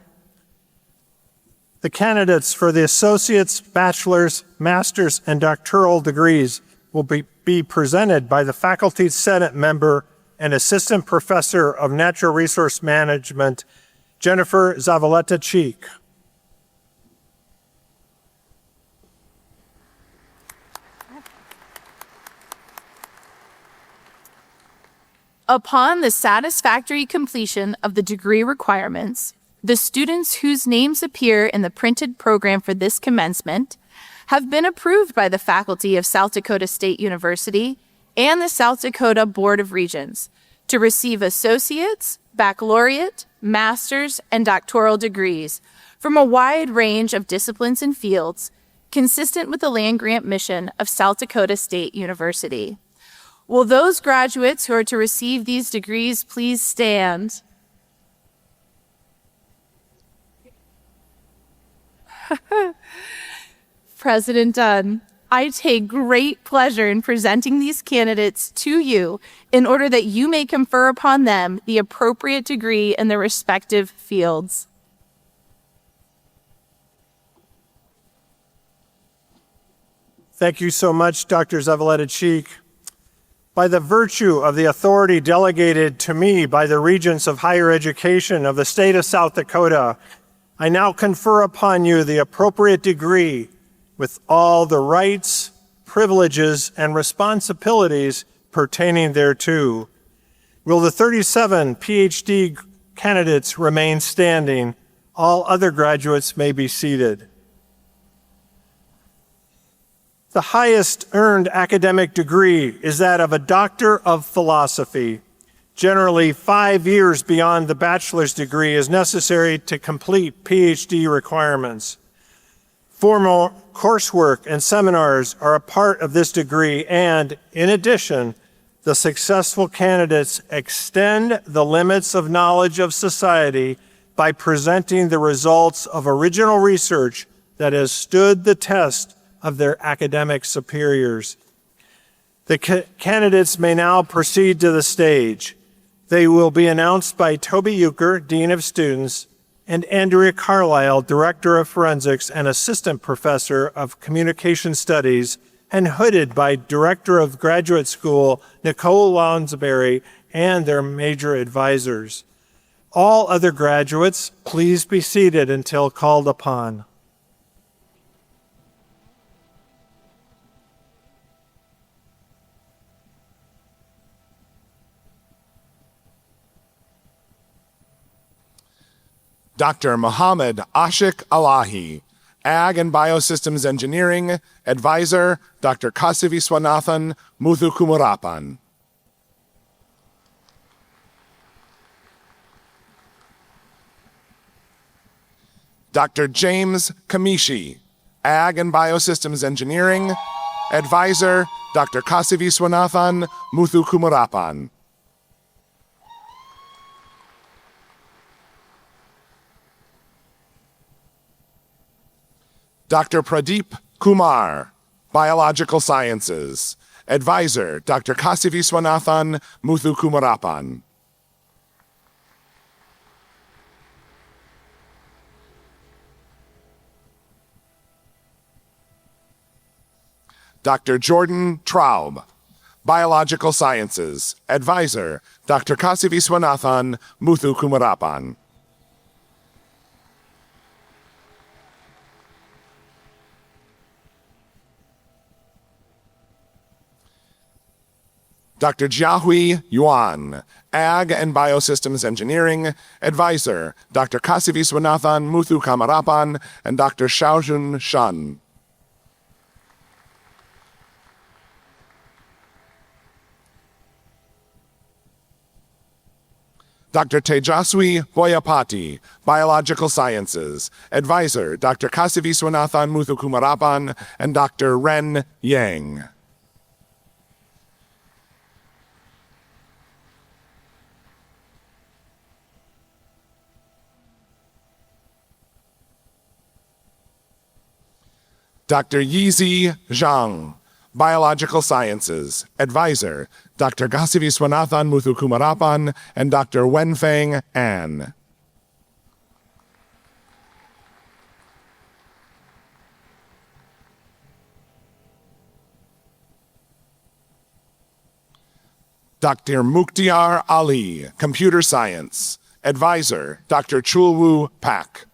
The candidates for the associate's, bachelor's, master's, and doctoral degrees will be presented by the Faculty Senate member and Assistant Professor of Natural Resource Management, Jennifer Zavaleta-Cheek. Upon the satisfactory completion of the degree requirements, the students whose names appear in the printed program for this commencement have been approved by the faculty of South Dakota State University and the South Dakota Board of Regents to receive associate's, baccalaureate, master's, and doctoral degrees from a wide range of disciplines and fields consistent with the land-grant mission of South Dakota State University. Will those graduates who are to receive these degrees please stand? President Dunn, I take great pleasure in presenting these candidates to you in order that you may confer upon them the appropriate degree in their respective fields. Thank you so much, Dr. Zavaleta-Cheek. By the virtue of the authority delegated to me by the Regents of Higher Education of the state of South Dakota, I now confer upon you the appropriate degree with all the rights, privileges, and responsibilities pertaining thereto. Will the 37 PhD candidates remain standing? All other graduates may be seated. The highest earned academic degree is that of a Doctor of Philosophy. Generally, 5 years beyond the bachelor's degree is necessary to complete PhD requirements. Formal coursework and seminars are a part of this degree, and in addition, the successful candidates extend the limits of knowledge of society by presenting the results of original research that has stood the test of their academic superiors. The candidates may now proceed to the stage. They will be announced by Toby Euchre, Dean of Students, and Andrea Carlisle, Director of Forensics and Assistant Professor of Communication Studies, and hooded by Director of Graduate School, Nicole Lonsberry, and their major advisors. All other graduates, please be seated until called upon. Dr. Mohammed Ashik Alahi, Ag and Biosystems Engineering, Advisor, Dr. Kasiviswanathan Muthukumarapan. Dr. James Kamishi, Ag and Biosystems Engineering, Advisor, Dr. Kasiviswanathan Muthukumarapan. Dr. Pradeep Kumar, Biological Sciences. Advisor, Dr. Kasiviswanathan Muthukumarapan. Dr. Jordan Traub, Biological Sciences. Advisor, Dr. Kasiviswanathan Muthukumarapan. Dr. Jiahui Yuan, Ag and Biosystems Engineering. Advisor, Dr. Kasiviswanathan Muthukumarapan and Dr. Xiaojun Shan. Dr. Tejaswi Boyapati, Biological Sciences. Advisor, Dr. Kasiviswanathan Muthukumarapan and Dr. Ren Yang. Dr. Yizi Zhang, Biological Sciences. Advisor, Dr. Kasiviswanathan Muthukumarapan and Dr. Wenfeng An. Dr. Mukhtiar Ali, Computer Science. Advisor, Dr. Chulwu Pak.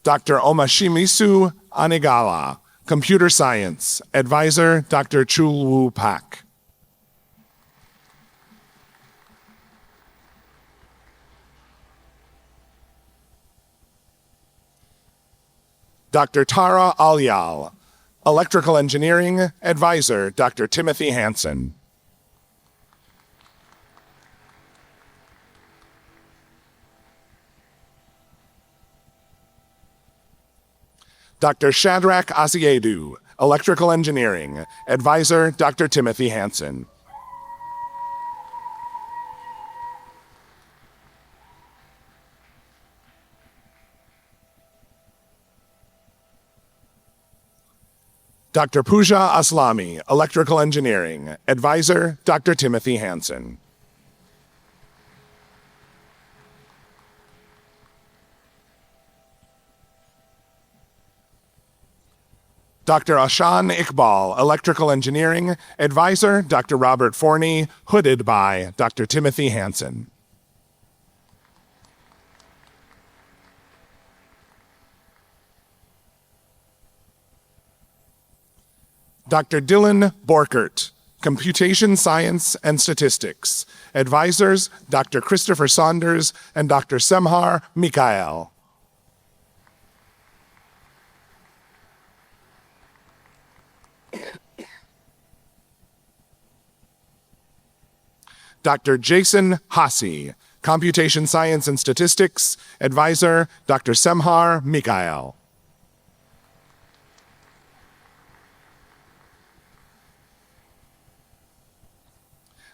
Dr. Omashimisu Anegala, Computer Science. Advisor, Dr. Chulwu Pak. Dr. Tara Alyal, Electrical Engineering. Advisor, Dr. Timothy Hansen. Dr. Shadrach Asiedu, Electrical Engineering. Advisor, Dr. Timothy Hansen. Dr. Pooja Aslami, Electrical Engineering. Advisor, Dr. Timothy Hansen. Dr. Ashan Iqbal, Electrical Engineering. Advisor, Dr. Robert Forney, hooded by Dr. Timothy Hansen. Dr. Dylan Borkert, Computation Science and Statistics. Advisors, Dr. Christopher Saunders and Dr. Semhar Mikael. Dr. Jason Hassi, Computation Science and Statistics. Advisor, Dr. Semhar Mikael.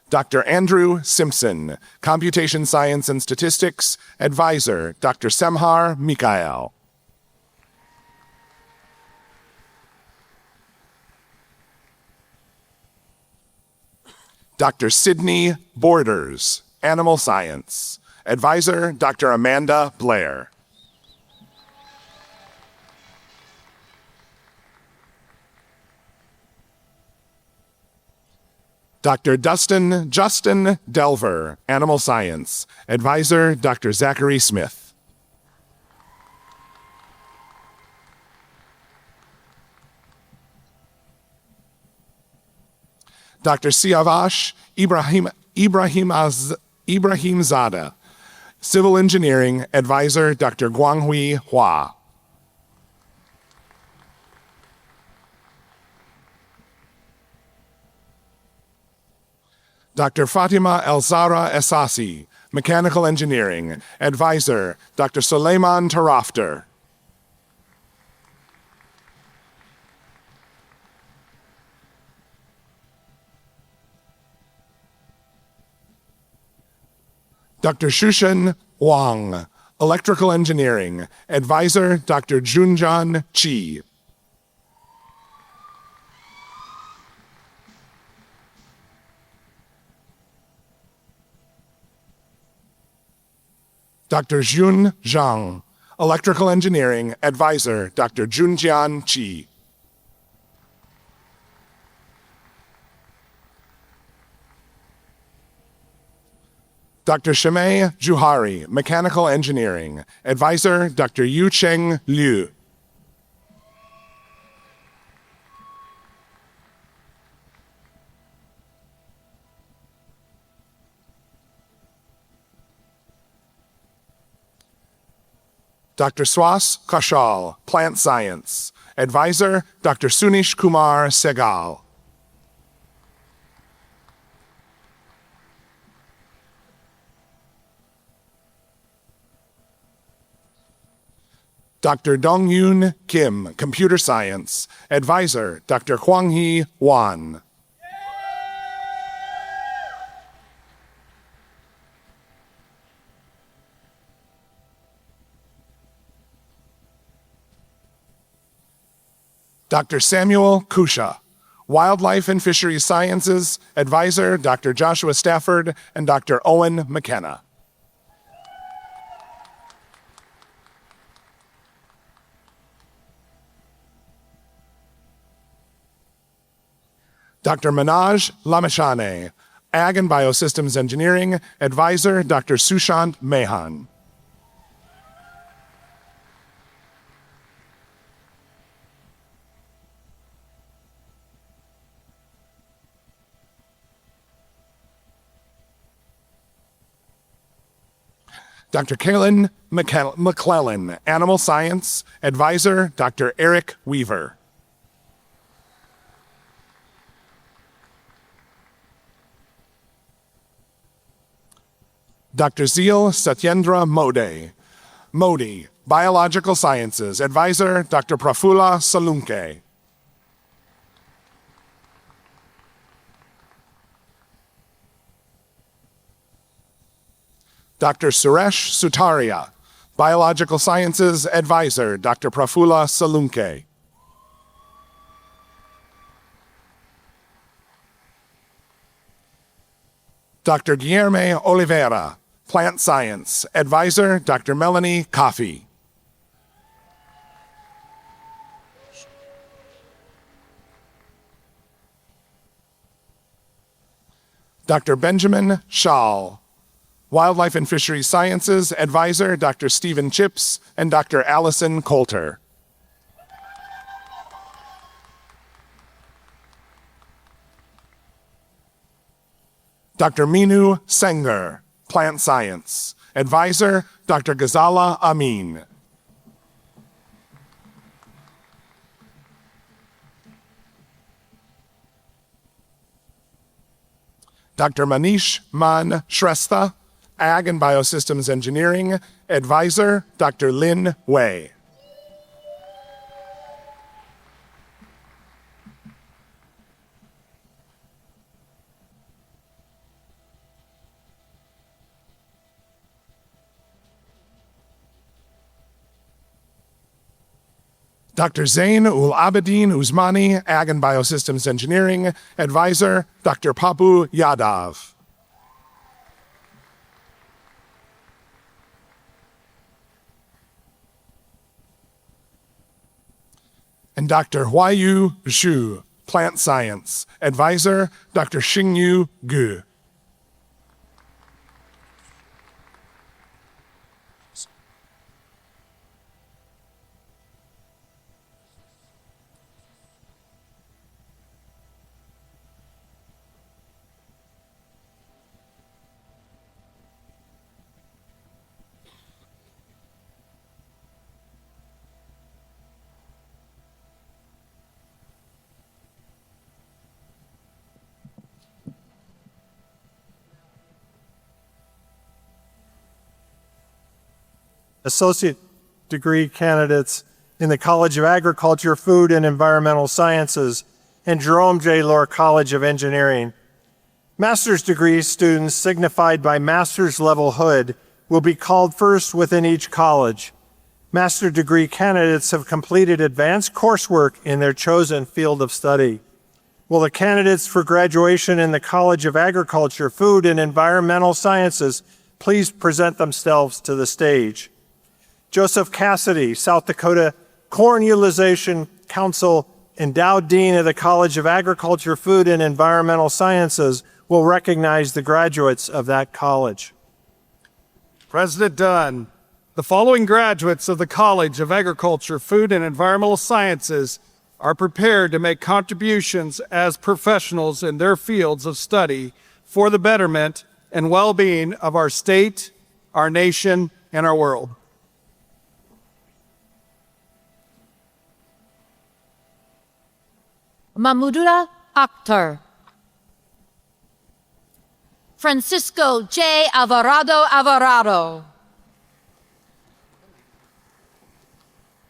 Dr. Andrew Simpson, Computation Science and Statistics. Advisor, Dr. Semhar Mikael. Dr. Sidney Borders, Animal Science. Advisor, Dr. Amanda Blair. Dr. Justin Delver, Animal Science. Advisor, Dr. Zachary Smith. Dr. Siavash Ibrahimzada, Civil Engineering. Advisor, Dr. Guanghui Hua. Dr. Fatima El-Zahra Essasi, Mechanical Engineering. Advisor, Dr. Suleiman Tarafter. Dr. Shushan Wang, Electrical Engineering. Advisor, Dr. Junjan Chi. Dr. Jun Zhang, Electrical Engineering. Advisor, Dr. Junjian Chi. Dr. Shimei Juhari, Mechanical Engineering. Advisor, Dr. Yucheng Liu. Dr. Swas Kaushal, Plant Science. Advisor, Dr. Sunish Kumar Segal. Dr. Dongyun Kim, Computer Science. Advisor, Dr. Huanghee Wan. Dr. Samuel Kusha, Wildlife and Fisheries Sciences. Advisor, Dr. Joshua Stafford and Dr. Owen McKenna. Dr. Manoj Lamashane, Ag and Biosystems Engineering. Advisor, Dr. Sushant Mehan. Dr. Kaylin McClellan, Animal Science. Advisor, Dr. Eric Weaver. Dr. Zeel Satyendra Modi, Biological Sciences. Advisor, Dr. Prafula Salunke. Dr. Suresh Sutaria, Biological Sciences. Advisor, Dr. Prafula Salunke. Dr. Guilherme Oliveira, Plant Science. Advisor, Dr. Melanie Coffey. Dr. Benjamin Schall, Wildlife and Fisheries Sciences. Advisor, Dr. Stephen Chips and Dr. Allison Coulter. Dr. Minu Sengar, Plant Science. Advisor, Dr. Ghazala Amin. Dr. Manish Man Shrestha, Ag and Biosystems Engineering. Advisor, Dr. Lin Wei. Dr. Zain Ul Abedin Usmani, Ag and Biosystems Engineering. Advisor, Dr. Papu Yadav. And Dr. Huayu Zhu, Plant Science. Advisor, Dr. Xingyu Gu. associate degree candidates in the College of Agriculture, Food, and Environmental Sciences and Jerome J. Lohr College of Engineering. Master's degree students signified by master's level hood will be called first within each college. Master degree candidates have completed advanced coursework in their chosen field of study. Will the candidates for graduation in the College of Agriculture, Food, and Environmental Sciences please present themselves to the stage? Joseph Cassidy, South Dakota Corn Utilization Council Endowed Dean of the College of Agriculture, Food, and Environmental Sciences, will recognize the graduates of that college. President Dunn, the following graduates of the College of Agriculture, Food, and Environmental Sciences are prepared to make contributions as professionals in their fields of study for the betterment and well-being of our state, our nation, and our world. Mamudura Akhtar. Francisco J. Alvarado.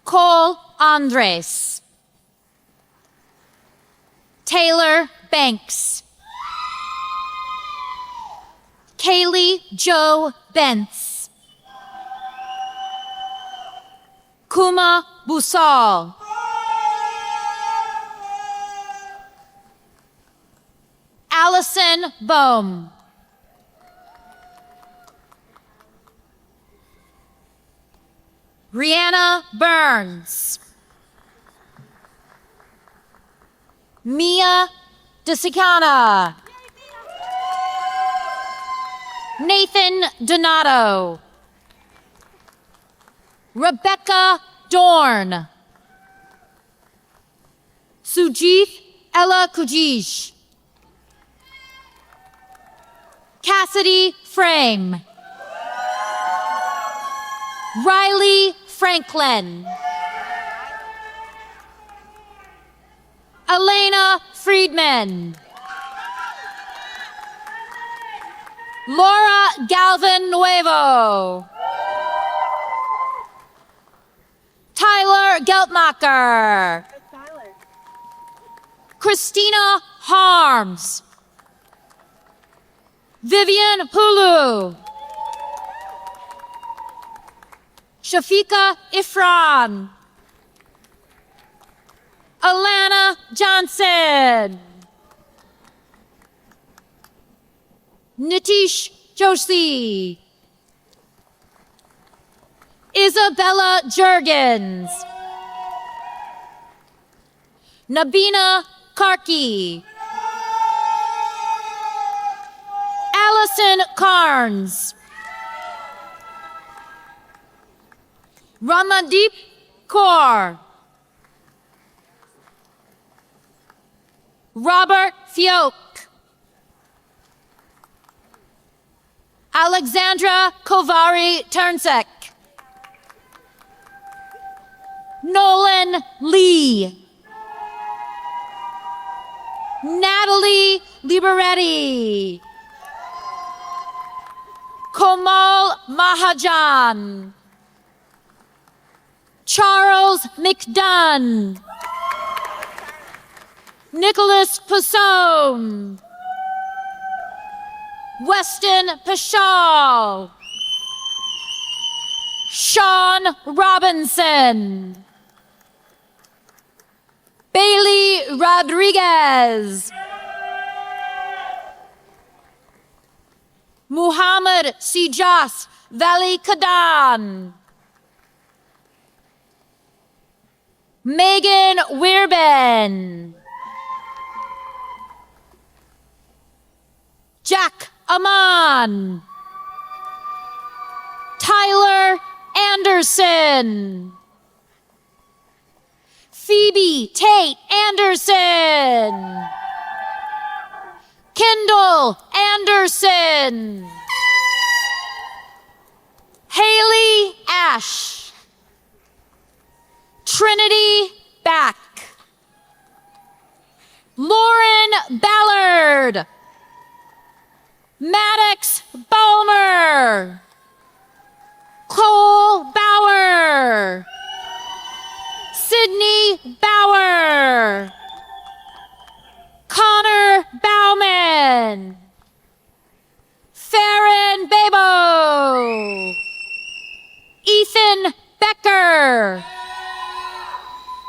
Cole Andres. Taylor Banks. Kaylee Joe Bentz. Kuma Busal. Allison Bohm. Rihanna Burns. Mia DeSicana. Nathan Donato. Rebecca Dorn. Sujith Ella Kujish. Cassidy Frame. Riley Franklin. Elena Friedman. Laura Galvin Nuevo. Tyler Geltmacher. Christina Harms. Vivian Hulu. Shafika Ifran. Alana Johnson. Nitish Joshi. Isabella Jurgens. Nabina Karki. Allison Carnes. Ramandeep Kaur. Robert Fioke. Alexandra Kovari Turnsek. Nolan Lee. Natalie Liberetti. Komal Mahajan. Charles McDunn. Nicholas Pasone. Weston Pashal. Sean Robinson. Bailey Rodriguez. Muhammad Sijas Valley Kadan. Megan Weirben. Jack Aman. Tyler Anderson. Phoebe Tate Anderson. Kendall Anderson. Haley Ash. Trinity Back. Lauren Ballard. Maddox Balmer. Cole Bauer. Sydney Bauer. Connor Bauman. Babo. Ethan Becker.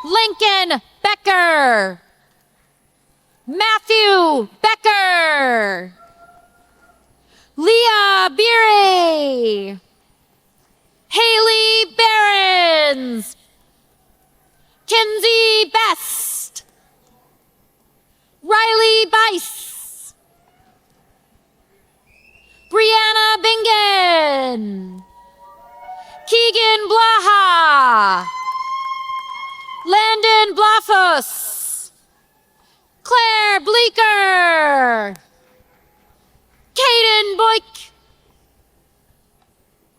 Lincoln Becker. Matthew Becker. Leah Beery. Haley Behrens. Kinsey Best. Riley Bice. Brianna Bingen. Keegan Blaha. Landon Blafus. Claire Bleeker. Caden Boyk.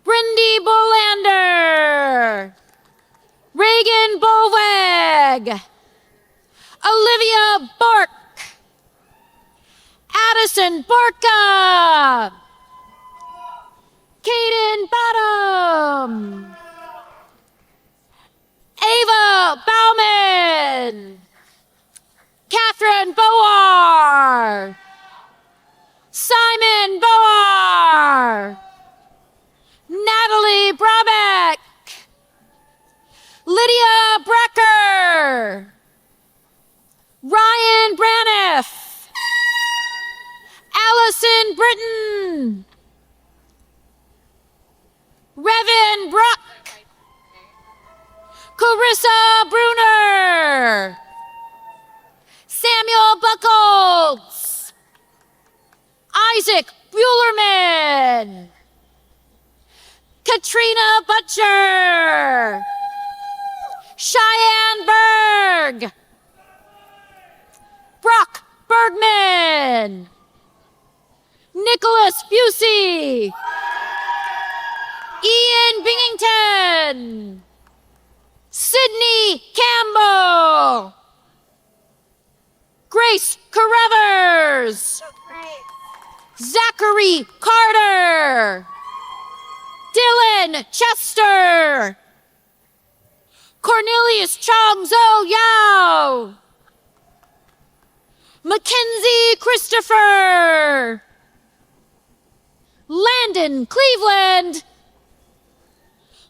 Brindy Bolander. Reagan Boveg. Olivia Bork. Addison Borka. Caden Bottom. Ava Bauman. Catherine Boar. Simon Boar. Natalie Brabeck. Lydia Brecker. Ryan Braniff. Allison Britton. Revan Bruck. Carissa Bruner. Samuel Buckholz. Isaac Buellerman. Katrina Butcher. Cheyenne Berg. Brock Bergman. Nicholas Busey. Ian Bingington. Sydney Campbell. Grace Carruthers. Zachary Carter. Dylan Chester. Cornelius Chong Zo Yao. Mackenzie Christopher. Landon Cleveland.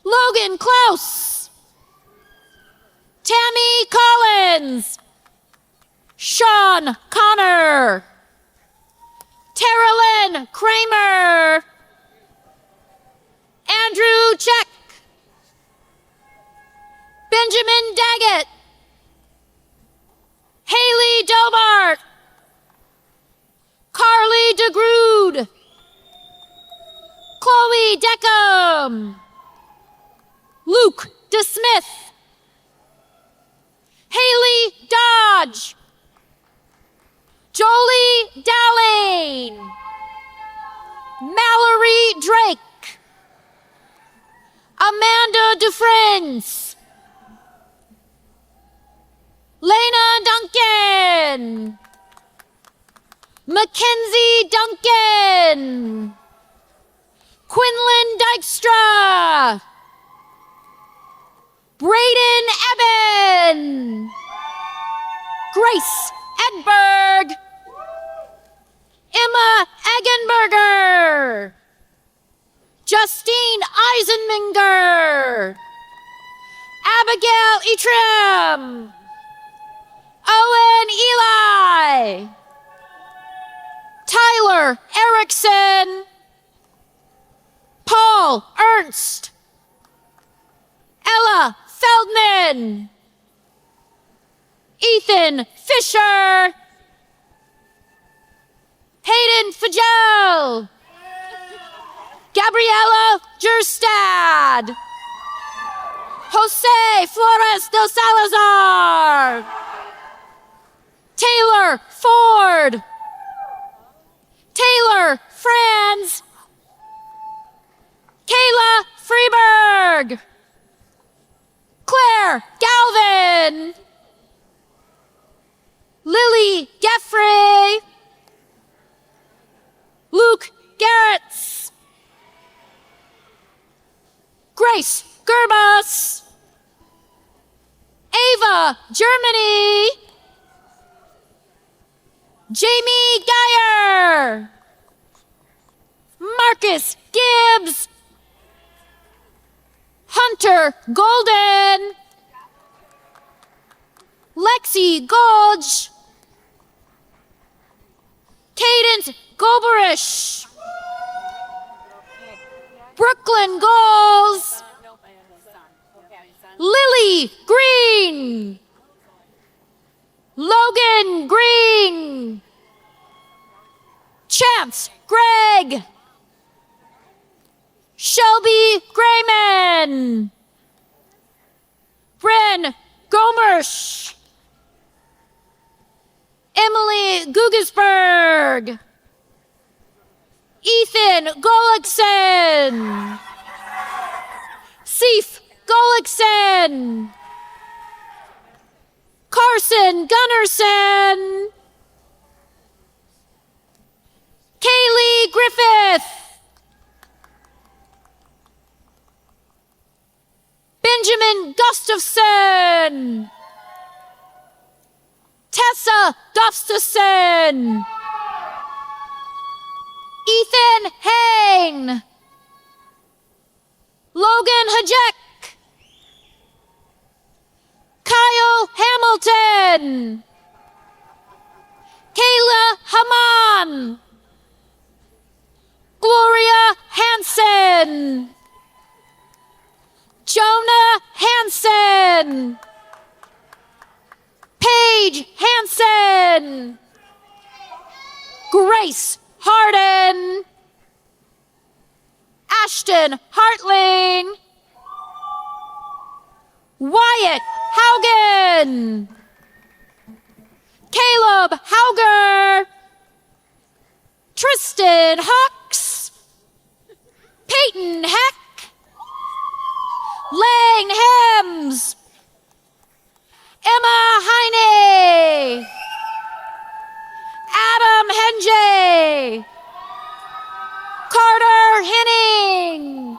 Logan Klaus. Tammy Collins. Sean Connor. Terralyn Kramer. Andrew Check. Benjamin Daggett. Haley Dobart. Carly DeGrood. Chloe Deckham. Luke DeSmith. Haley Dodge. Jolie Dallane. Mallory Drake. Amanda DeFrance. Lena Duncan. Mackenzie Duncan. Quinlan Dykstra. Brayden Eben. Grace Edberg. Emma Eggenberger. Justine Eisenminger. Abigail Etrim. Owen Eli. Tyler Erickson. Paul Ernst. Ella Feldman. Ethan Fisher. Hayden Fagel. Gabriela Jerstad. Jose Flores del Salazar. Taylor Ford. Taylor Franz. Kayla Freeberg. Claire Galvin. Lily Geffrey. Luke Garretts. Grace Gerbus. Ava Germany. Jamie Geyer. Marcus Gibbs, Hunter Golden, Lexi Golge, Cadence Goberish, Brooklyn Goals, Lily Green, Logan Green, Chance Gregg, Shelby Grayman, Bren Gomersh, Emily Gugesberg, Ethan Golikson, Seif Golikson, Carson Gunnerson, Kaylee Griffith, Benjamin Gustafson, Tessa Gustafson, Ethan Hain, Logan Hajek, Kyle Hamilton, Kayla Haman, Gloria Hansen, Jonah Hansen, Paige Hansen, Grace Harden, Ashton Hartling, Wyatt Haugen, Caleb Hauger, Tristan Hawks, Peyton Heck, Lang Hems, Emma Heine, Adam Henjay, Carter Henning,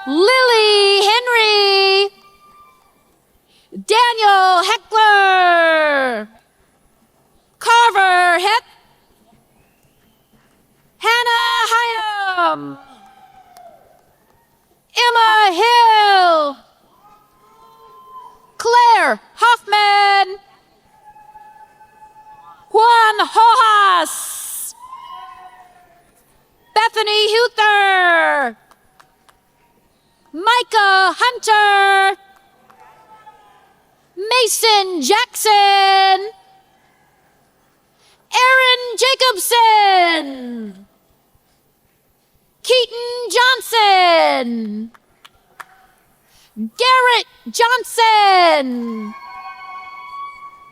Lily Henry, Daniel Heckler, Carver Heck, Hannah Hyam, Emma Hill, Claire Hoffman, Juan Hojas, Bethany Huther, Micah Hunter, Mason Jackson, Aaron Jacobson, Keaton Johnson, Garrett Johnson,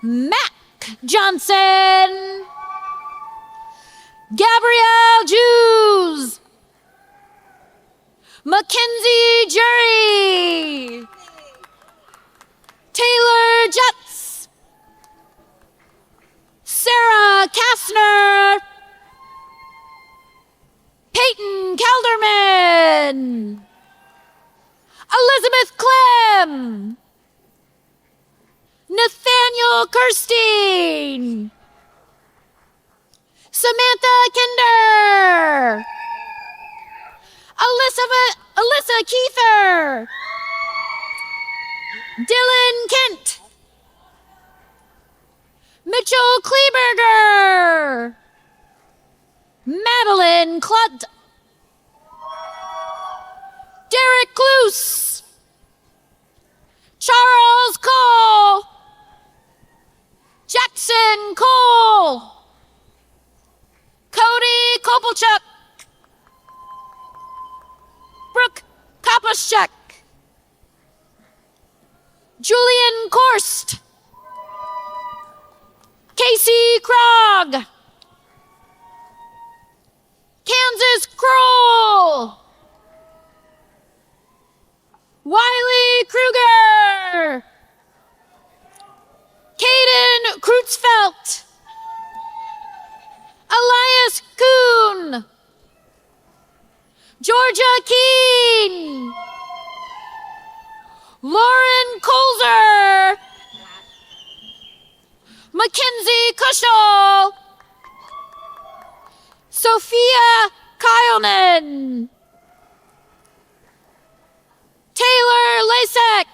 Mac Johnson, Gabrielle Jews, Mackenzie Jury, Taylor Jutz, Sarah Kastner, Peyton Kelderman, Elizabeth Clem, Nathaniel Kirstein, Samantha Kinder, Alyssa Keither, Dylan Kent, Mitchell Kleberger, Madeline Kludt, Derek Luce, Charles Cole, Jackson Cole, Cody Kopelchuk, Brooke Kopaschek, Julian Korst, Casey Krog, Kansas Kroll, Wiley Kruger, Caden Kreutzfeldt, Elias Kuhn, Georgia Keene, Lauren Colzer, Mackenzie Kushel, Sophia Kyleman. Taylor Lasek.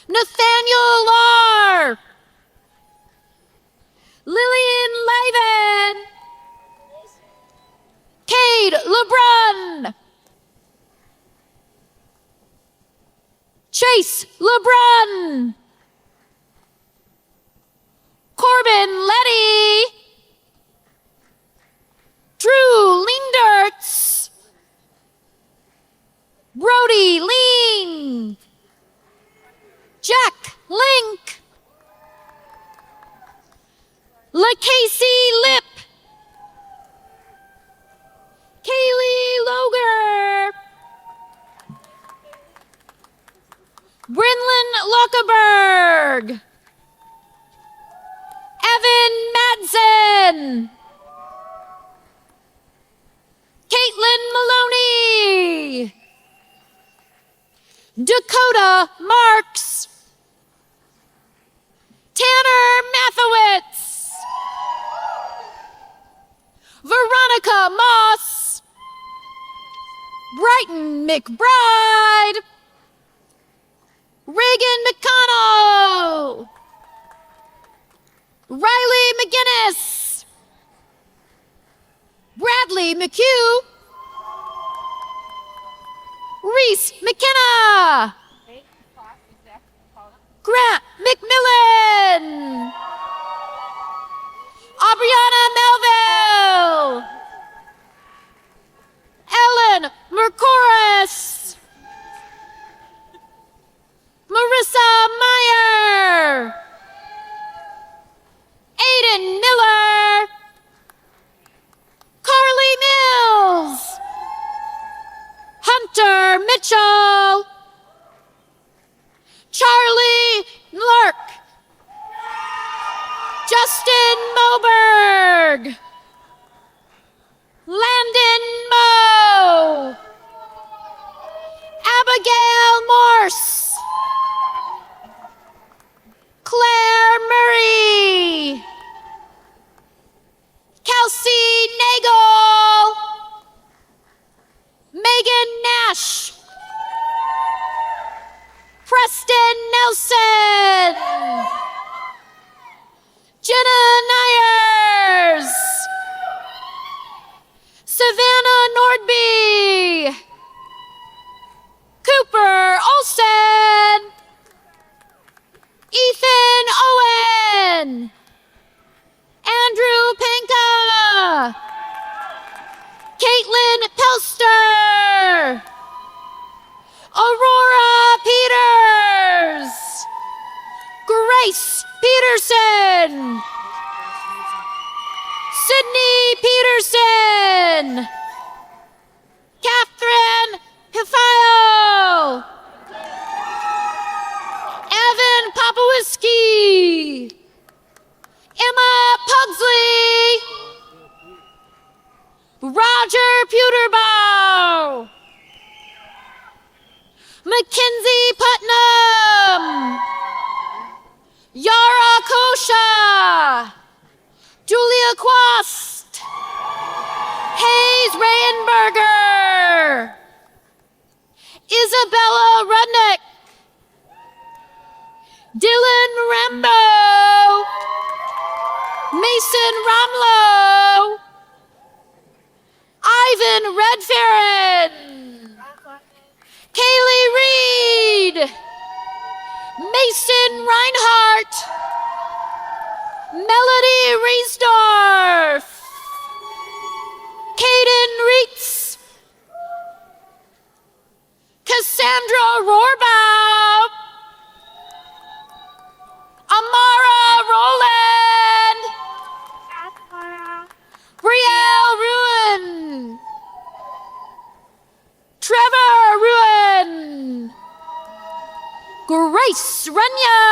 Nathaniel Larr. Lillian Laven. Cade LeBrun. Chase LeBrun. Corbin Letty. Drew Lindertz. Brody Lean. Jack Link. LaCasey Lip. Kaylee Loger. Brinlin Lockerberg. Evan Madsen. Caitlin Maloney. Dakota Marks. Tanner Mathowitz. Veronica Moss. Brighton McBride. Reagan McConnell. Riley McGinnis. Bradley McHugh. Reese McKenna. Grant McMillan. Aubriana Melville. Ellen Mercoris. Marissa Meyer. Aiden Miller. Carly Mills. Hunter Mitchell. Charlie Lurk. Justin Moberg. Landon Moe. Abigail Morse. Claire Murray. Kelsey Nagel. Megan Nash. Preston Nelson. Jenna Nyers. Savannah Nordby. Cooper Olsen. Ethan Owen. Andrew Pinka. Caitlin Pelster. Aurora Peters. Grace Peterson. Sydney Peterson. Catherine Pifio. Evan Popowiski. Emma Pugsley. Roger Puterbaugh. Mackenzie Putnam. Yara Kosha. Julia Quast. Hayes Reyenberger. Isabella Rudnick. Dylan Rambo. Mason Romlow. Ivan Redferrin. Kaylee Reed. Mason Reinhardt. Melody Riesdorf. Caden Reitz. Cassandra Rohrbaugh. Amara Rowland. Brielle Ruin. Trevor Ruin. Grace Runya.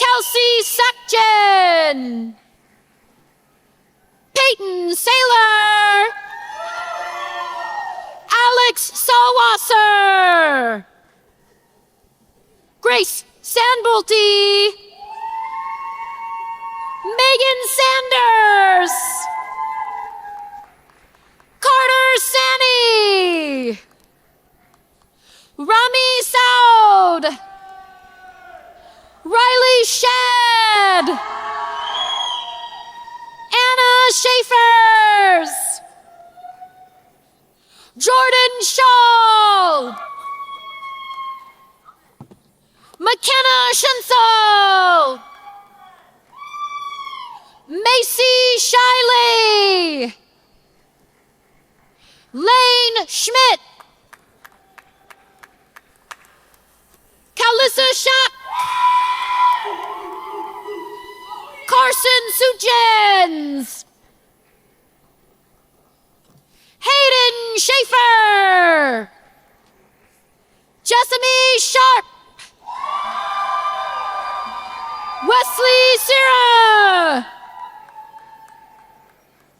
Kelsey Sackjen. Peyton Saylor. Alex Sawasser. Grace Sandbolty. Megan Sanders. Carter Sani. Rami Saud. Riley Shad. Anna Schaefers. Jordan Shaw. McKenna Schensel. Macy Shiley. Lane Schmidt. Kalissa Schack. Carson Sujens. Hayden Schaefer. Jessamy Sharp. Wesley Sierra.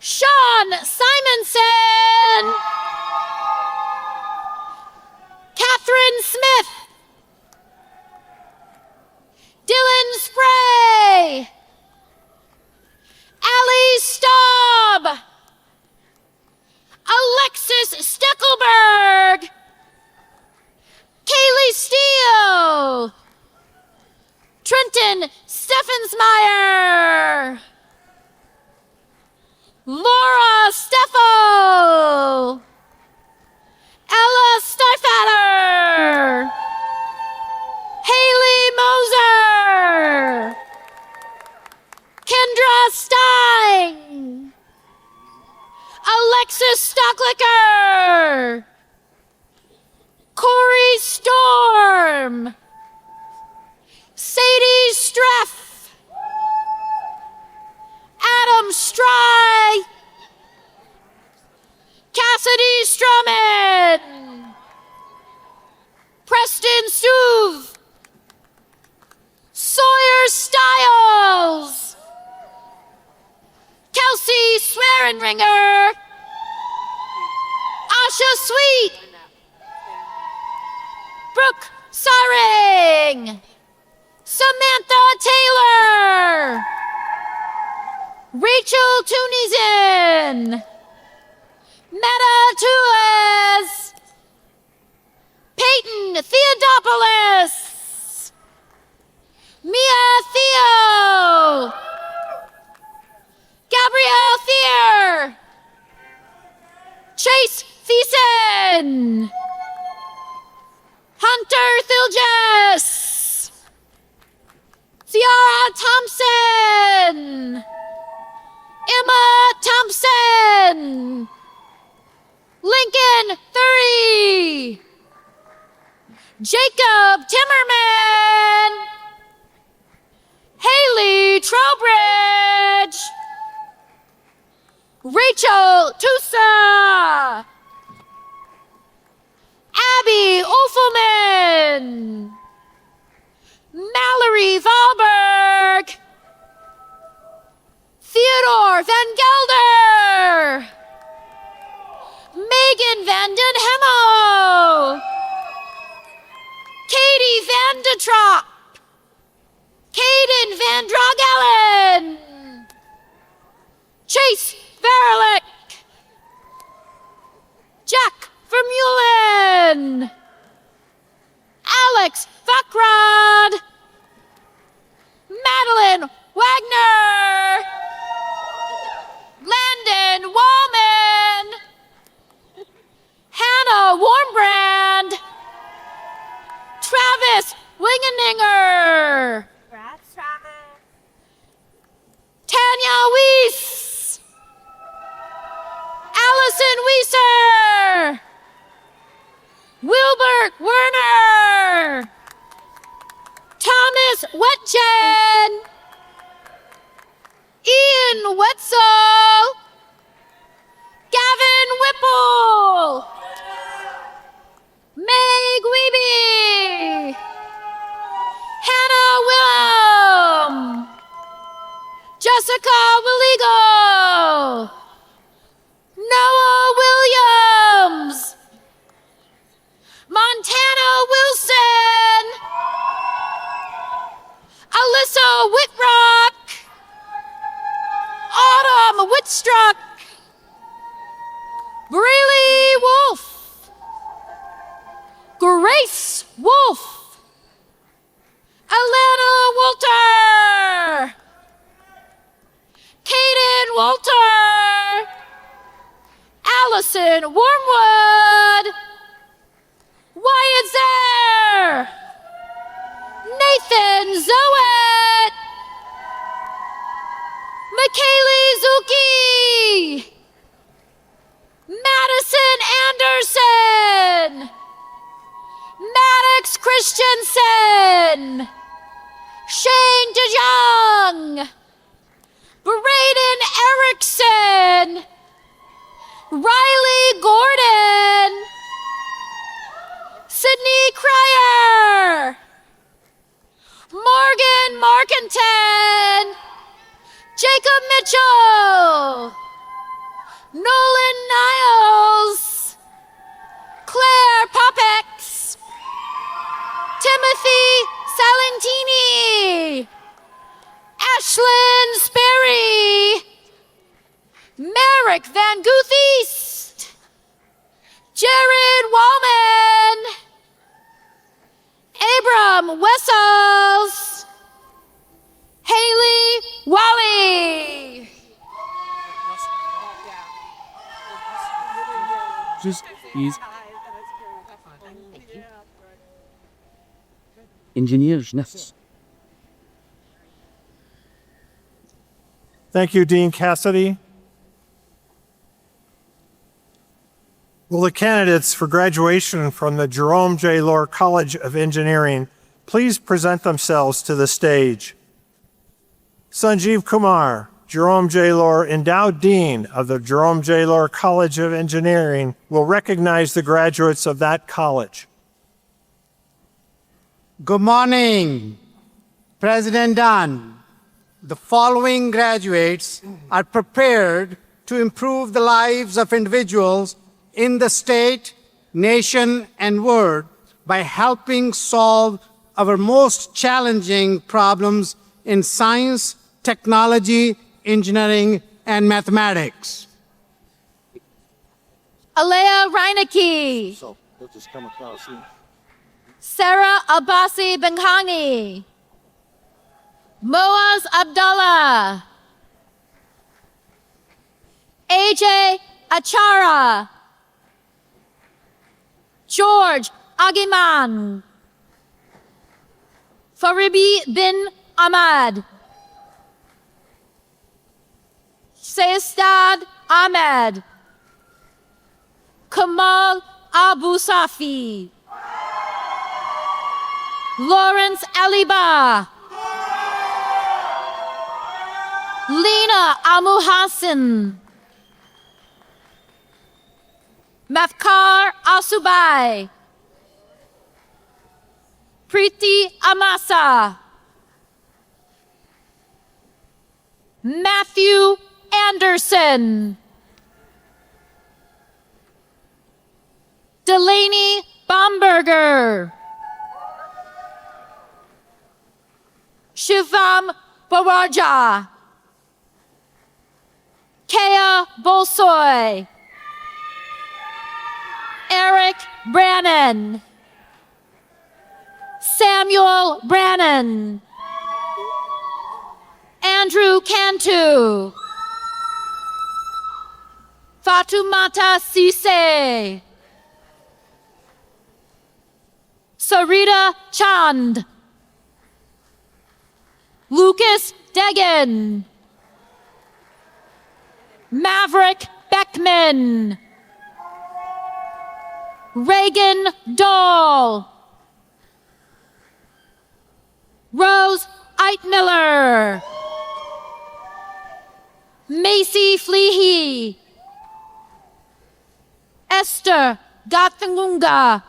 Sean Simonson. Catherine Smith. Dylan Spray. Allie Staub. Alexis Steckelberg. Kaylee Steele. Trenton Steffensmeyer. Laura Steffel. Ella Steifatter. Haley Moser. Kendra Stein. Alexis Stocklicker. Corey Storm. Sadie Streff. Adam Stry. Cassidy Strummond. Preston Stuve. Sawyer Stiles. Kelsey Swearenringer. Asha Sweet. Brooke Saring. Samantha Taylor. Rachel Tunisian. Meta Tuez. Peyton Theodopoulos. Mia Theo. Gabrielle Thier. Chase Thiessen. Hunter Thilges. Ciara Thompson. Emma Thompson. Lincoln Thury. Jacob Timmerman. Haley Trowbridge. Rachel Tusa. Abby Olfelman. Mallory Valberg. Theodore Van Gelder. Megan Van Den Hemel. Katie Van de Trop. Caden Van Drogellen. Chase Verlick. Jack Vermeulen. Alex Vackrad. Madeline Wagner. Landon Wallman. Hannah Warmbrand. Travis Wingeninger. Tanya Weiss. Allison Weiser. Wilbert Werner. Thomas Wetjen. Ian Wetzel. Gavin Whipple. Meg Weeby. Hannah Willem. Jessica Willigo. Noah Williams. Montana Wilson. Alyssa Whitrock. Grace Wolf, Alana Walter, Kaden Walter, Allison Wormwood, Wyatt Zer, Nathan Zoet, McKaylee Zuki, Madison Anderson, Maddox Christensen, Shane DeJong, Braden Erickson, Riley Gordon, Sydney Cryer, Morgan Markenton, Jacob Mitchell, Nolan Niles, Claire Popex, Timothy Salentini, Ashlyn Sperry, Merrick Van Gutheist, Jared Wallman, Abram Wessels, Haley Wally. Just ease. Engineers, yes. Thank you, Dean Cassidy. Will the candidates for graduation from the Jerome J. Lohr College of Engineering please present themselves to the stage? Sanjeev Kumar, Jerome J. Lohr Endowed Dean of the Jerome J. Lohr College of Engineering, will recognize the graduates of that college. Good morning, President Dunn. The following graduates are prepared to improve the lives of individuals in the state, nation, and world by helping solve our most challenging problems in science, technology, engineering, and mathematics. Alea Reinecke, So they'll just come across here. Sarah Abbasi Benghani, Moaz Abdullah, AJ Achara, George Agiman, Faribi bin Ahmad, Seistad Ahmed, Kamal Abu Safi, Lawrence Aliba, Lena Amu Hassan, Mafkar Asubai, Preeti Amasa, Matthew Anderson, Delaney Bomberger, Shivam Bawarja, Kea Bolsoy, Eric Brannon, Samuel Brannon, Andrew Cantu, Fatumata Sise, Sarita Chand, Lucas Degan, Maverick Beckman, Reagan Dahl, Rose Eitmiller, Macy Fleehey, Esther Gathangunga,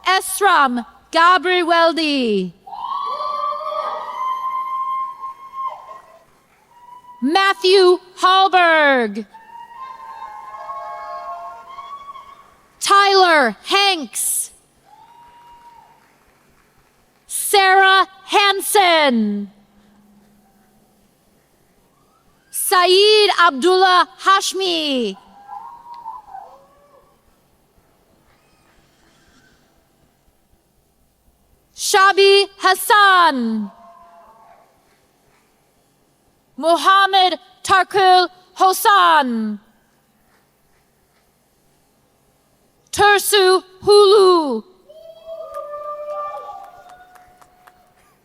Esram Gabrieldi, Matthew Hallberg, Tyler Hanks, Sarah Hansen, Saeed Abdullah Hashmi, Shabi Hassan, Muhammad Tarkul Hosan, Tursu Hulu,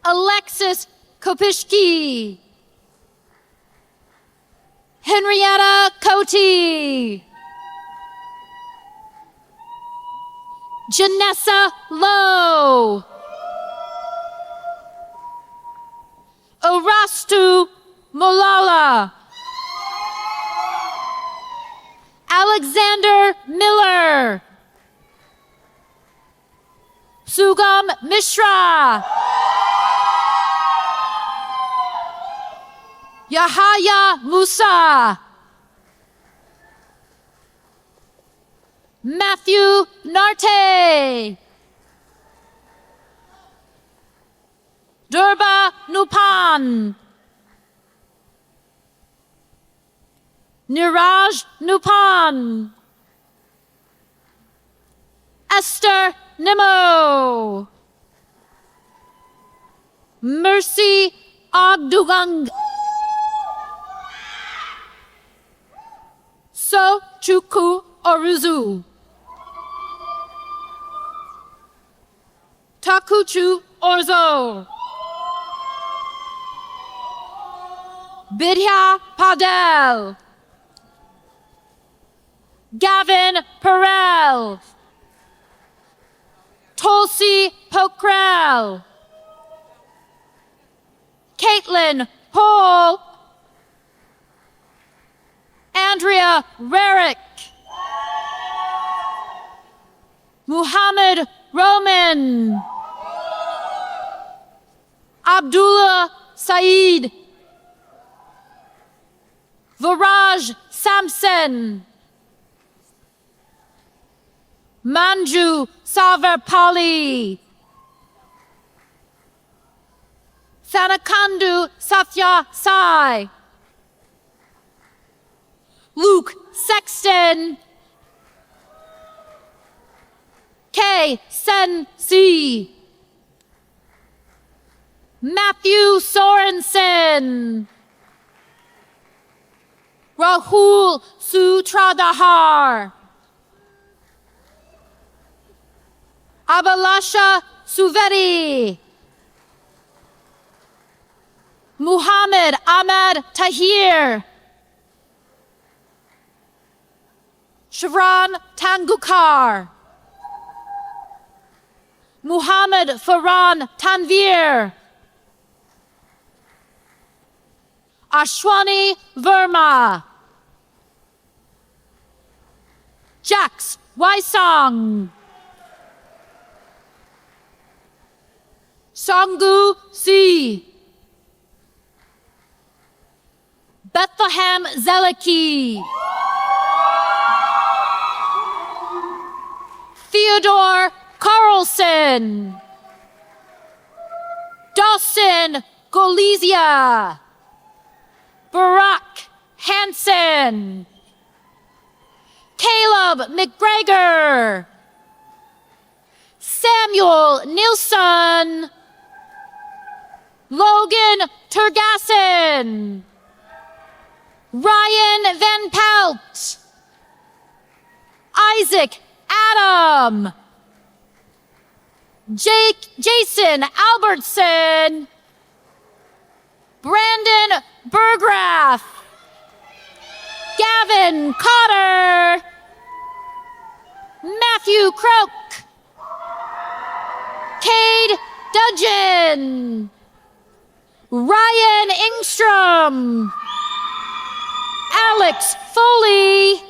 Alexis Kopishki, Henrietta Cote, Janessa Lowe, Arastu Molala, Alexander Miller, Sugam Mishra, Yahaya Musa, Matthew Narte, Durba Nupan, Niraj Nupan, Esther Nemo, Mercy Agdugang, So Chuku Oruzu, Takuchu Orzo, Bidya Padel, Gavin Perel, Tulsi Pokrel, Caitlin Paul, Andrea Rarick, Muhammad Roman, Abdullah Saeed, Viraj Samson, Manju Savarpali, Thanakandu Satya Sai, Luke Sexton, K. Sen C, Matthew Sorensen, Rahul Sutradhar, Abalasha Suvedi, Muhammad Ahmad Tahir, Shivran Tangukar, Muhammad Farhan Tanvir, Ashwani Verma, Jax Waisong, Songu Si, Bethlehem Zeliki, Theodore Carlson, Dawson Golizia, Barack Hansen, Caleb McGregor, Samuel Nilsson, Logan Turgasson, Ryan Van Pelt, Isaac Adam, Jason Albertson, Brandon Bergraff, Gavin Cotter, Matthew Croak, Cade Dudgeon, Ryan Ingstrom, Alex Foley,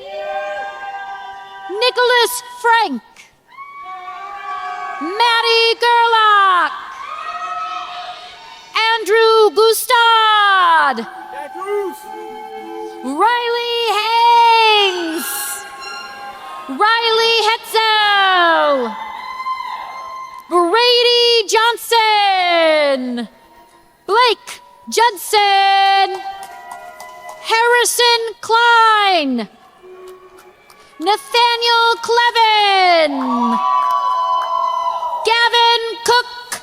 Nicholas Frank, Maddie Gerlach, Andrew Gustad, Riley Haynes, Riley Hetzel, Brady Johnson, Blake Judson, Harrison Klein, Nathaniel Clevin, Gavin Cook,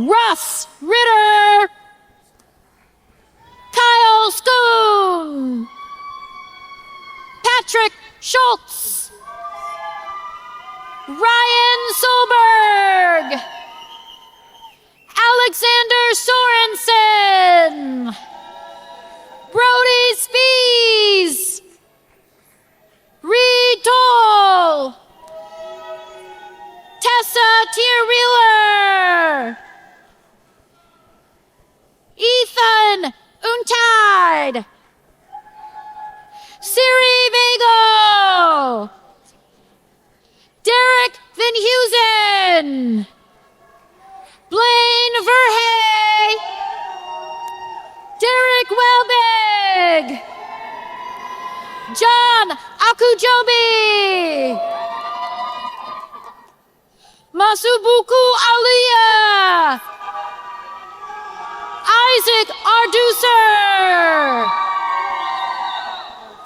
Russ Ritter, Kyle Schoon, Patrick Schultz, Ryan Solberg, Alexander Sorensen, Brody Spees, Reed Toll, Tessa Tierwheeler, Ethan Untide, Siri Vago, Derek Van Heusen, Blaine Verhey, Derek Welbig, John Akujobi, Masubuku Aliyah, Isaac Arducer,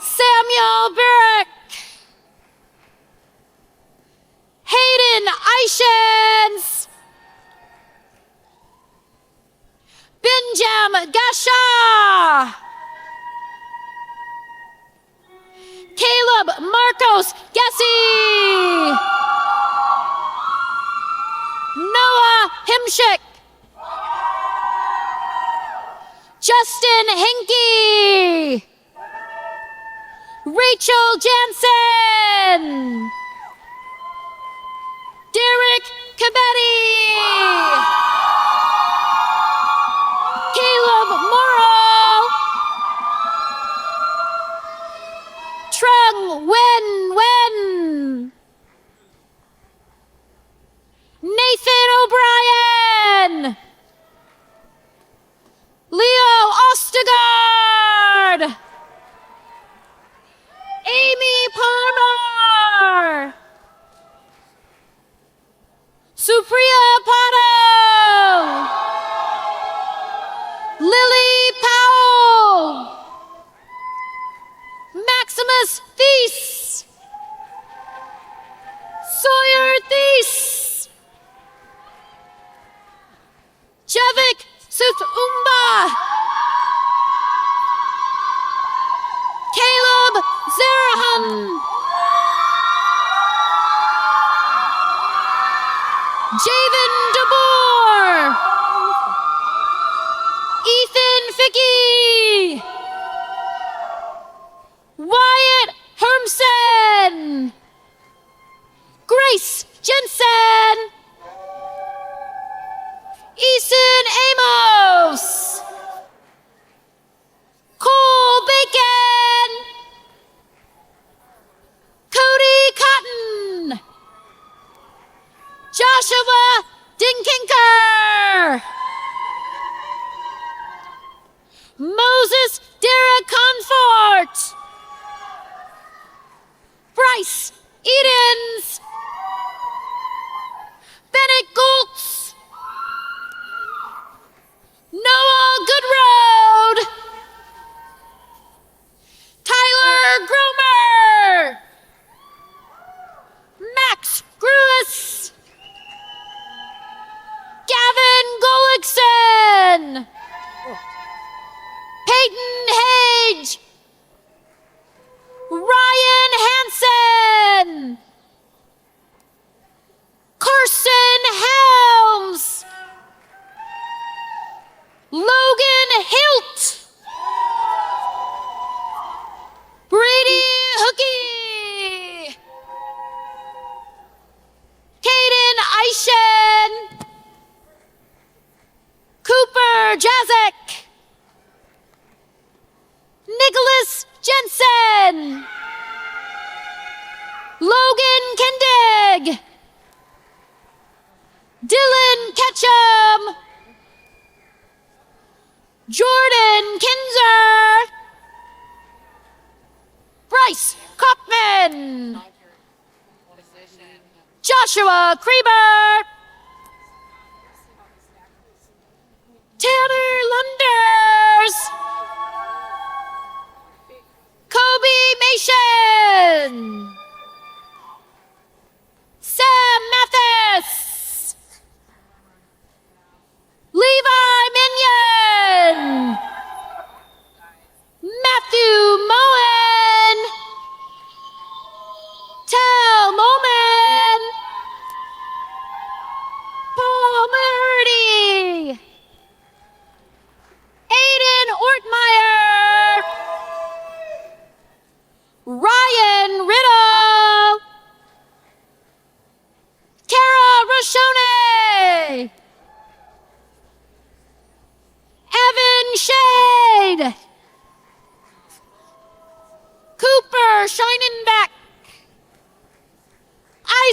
Samuel Barrick, Hayden Ishens, Benjam Gasha, Caleb Marcos Gessie, Noah Himshik, Justin Hinky, Rachel Jansen, Derek Cabetti, Caleb Morrow, Trung Wen, Nathan O'Brien, Leo Ostegard, Amy Palmer, Supriya Pato, Lily Powell, Maximus Thies, Sawyer Thies, Javik Sutumba, Caleb Zerahan, Javen DeBoer, Ethan Ficky, Wyatt Hermsen, Grace Jensen, Eason Amos, Cole Bacon, Cody Cotton, Joshua Dinkinker, Moses Dara Confort, Bryce Edens, Bennett Goltz, Noah Goodroad, Tyler Gromer, Max Gruis, Gavin Gullickson, Peyton Hage, Ryan Hansen, Carson Helms, Logan Hilt, Brady Hookie, Caden Eishen, Cooper Jazek, Nicholas Jensen, Logan Kendig, Dylan Ketchum, Jordan Kinzer, Bryce Kopman, Joshua Kreber, Tanner Lunders, Kobe Mason, Sam Mathis,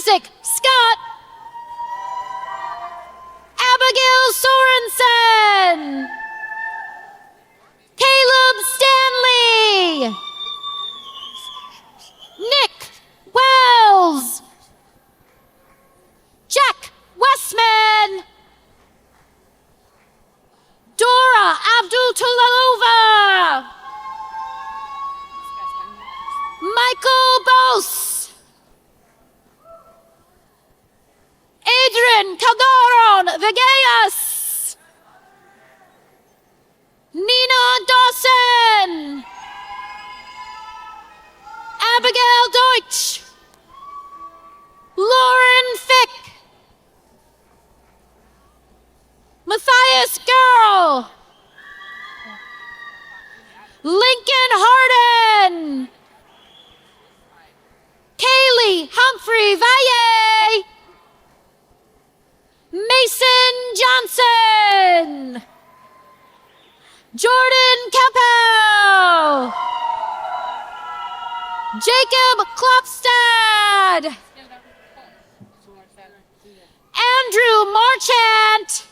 Isaac Scott. Abigail Sorensen. Caleb Stanley. Nick Wells. Jack Westman. Dora Abdul-Tulalova. Michael Bose. Adrian Calderon Villegas. Nina Dawson. Abigail Deutsch. Lauren Fick. Matthias Girl. Lincoln Harden. Kaylee Humphrey Valle. Mason Johnson. Jordan Capel. Jacob Klopstad. Andrew Marchant.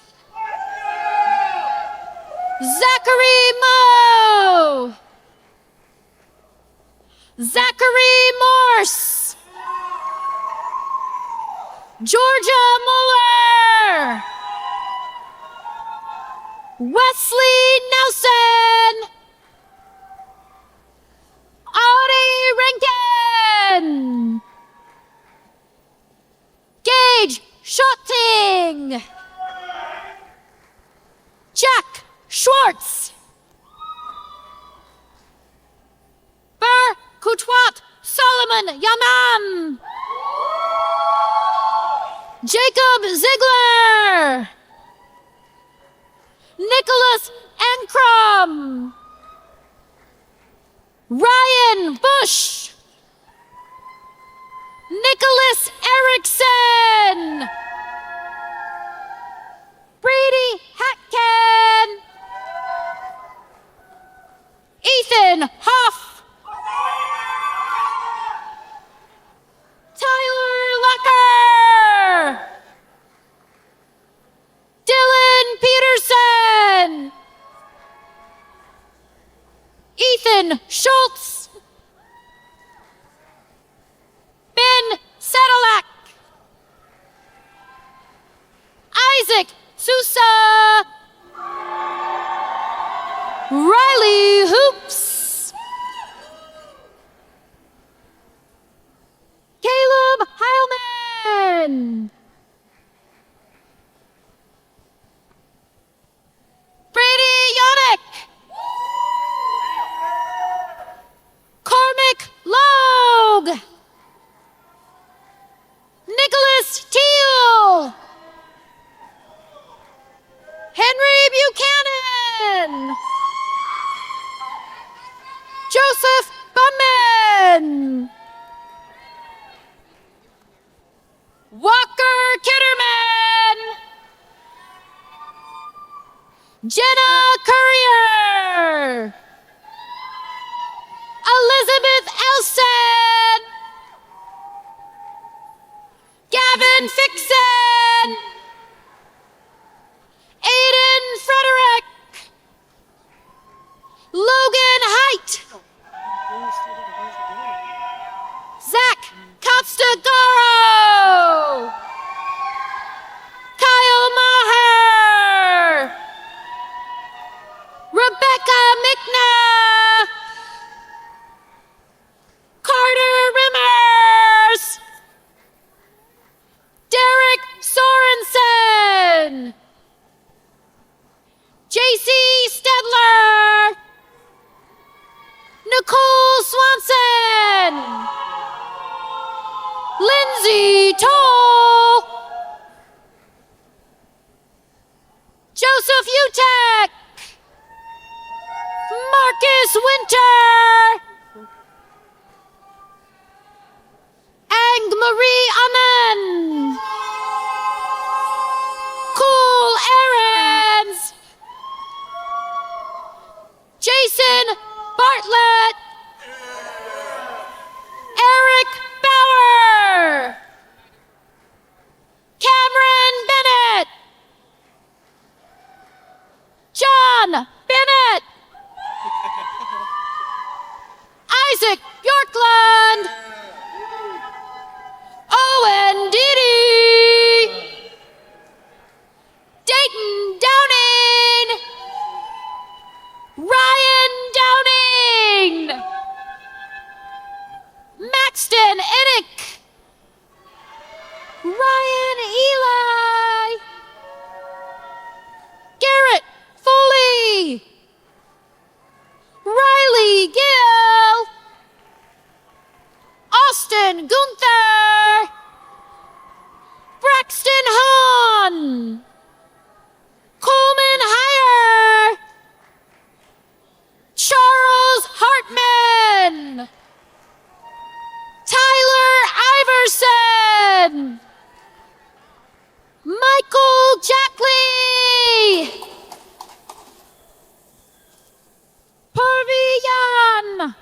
Zachary Moe. Zachary Morse. Georgia Muller. Wesley Nelson. Audie Rankin. Gage Schotting. Jack Schwartz. Ber Kutwat Solomon Yaman. Jacob Ziegler. Nicholas Ankrum. Ryan Bush. Nicholas Erickson. Brady Hatken. Ethan Hoff. Tyler Lucker. Dylan Peterson. Ethan Schultz. Ben Sedilak. Isaac Sousa. Riley Hoops. Caleb Heilman. Brady Yannick. Cormac Logue. Nicholas Teal. Henry Buchanan. Joseph Bumman. Walker Kitterman. Jenna Courier. Elizabeth Elson. Gavin Fixon. Aiden Frederick. Logan Height. Zach Costagaro. Kyle Maher. Rebecca McNabb. Carter Rimmers. Derek Sorensen. JC Stedler. Nicole Swanson. Lindsay Toll. Joseph Utek. Marcus Winter. Ang Marie Amen. Cool Ahrens. Jason Bartlett. Eric Bauer. Maxton Innick, Ryan Eli, Garrett Foley, Riley Gill, Austin Gunther, Braxton Hahn, Coleman Heyer, Charles Hartman, Tyler Iverson, Michael Jackley, Parviyan,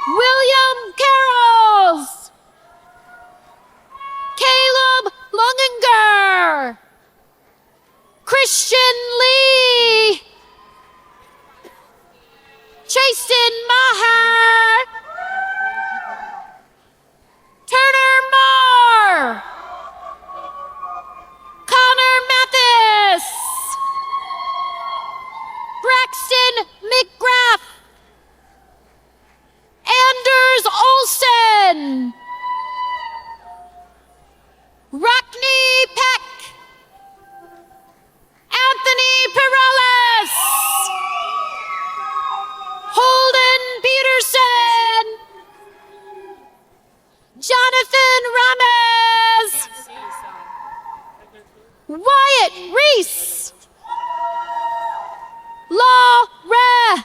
William Carols, Caleb Lunginger, Christian Lee, Jason Maher, Turner Marr, Connor Mathis, Braxton McGrath, Anders Olsen, Rockney Peck, Anthony Perales, Holden Peterson, Jonathan Rames, Wyatt Reese, Law Re,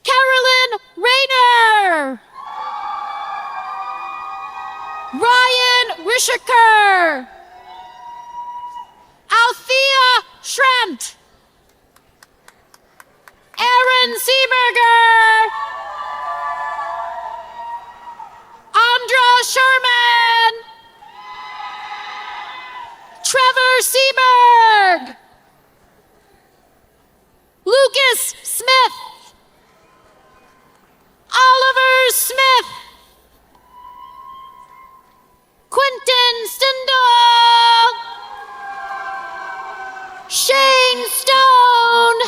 Carolyn Rayner, Ryan Rishaker, Althea Schrant, Aaron Seeberger, Andra Sherman, Trevor Seberg, Lucas Smith, Oliver Smith, Quentin Stindall, Shane Stone,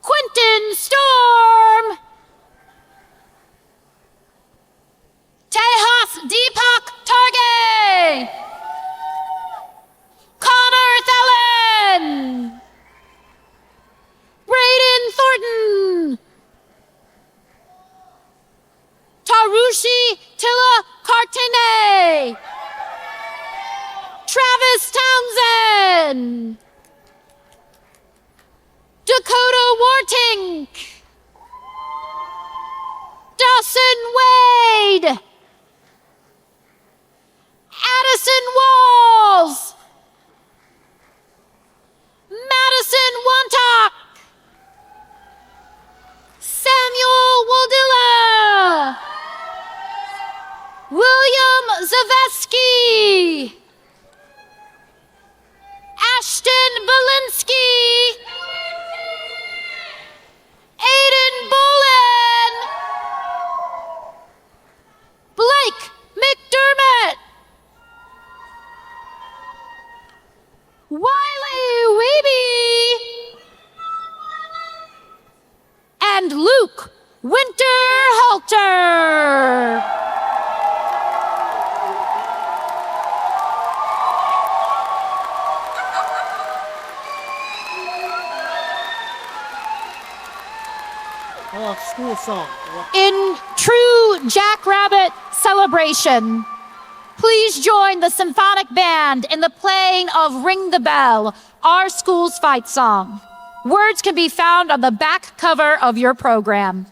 Quentin Storm, Tejas Deepak Targay, Connor Thelen, Braden Thornton, Tarushi Tilla Cartene, Travis Townsend, Dakota Wartink, Dawson Wade, Addison Walls, Madison Wontock, Samuel Waldilla, William Zaveski, Ashton Belinsky, Aiden Bolin, Blake McDermott, Wiley Weeby, and Luke Winterhalter. School song. In true Jackrabbit celebration, please join the symphonic band in the playing of Ring the Bell, our school's fight song. Words can be found on the back cover of your program.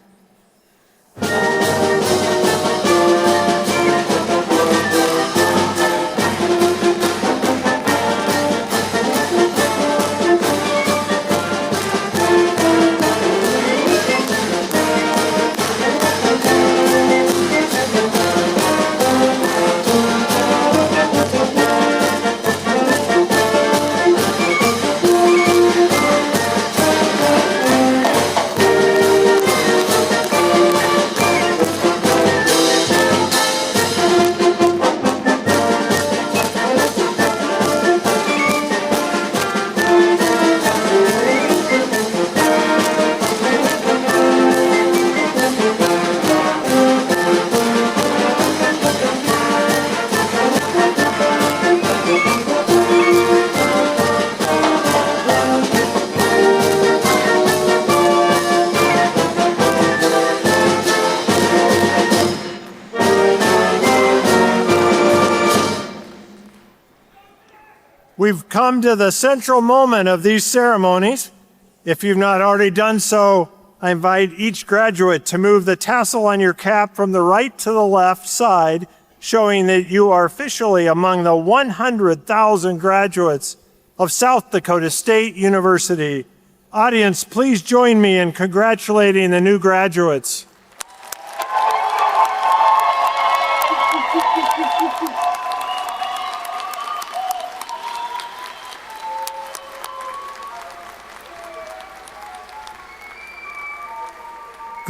We've come to the central moment of these ceremonies. If you've not already done so, I invite each graduate to move the tassel on your cap from the right to the left side, showing that you are officially among the 100,000 graduates of South Dakota State University. Audience, please join me in congratulating the new graduates.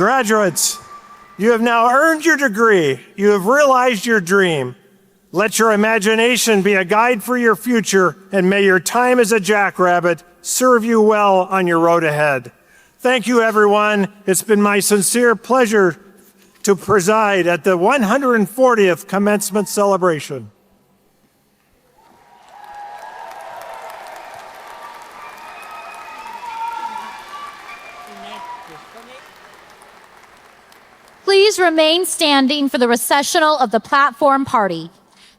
Graduates, you have now earned your degree. You have realized your dream. Let your imagination be a guide for your future, and may your time as a jackrabbit serve you well on your road ahead. Thank you, everyone. It's been my sincere pleasure to preside at the 140th commencement celebration. Please remain standing for the recessional of the platform party.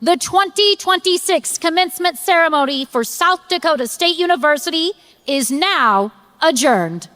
The 2026 commencement ceremony for South Dakota State University is now adjourned.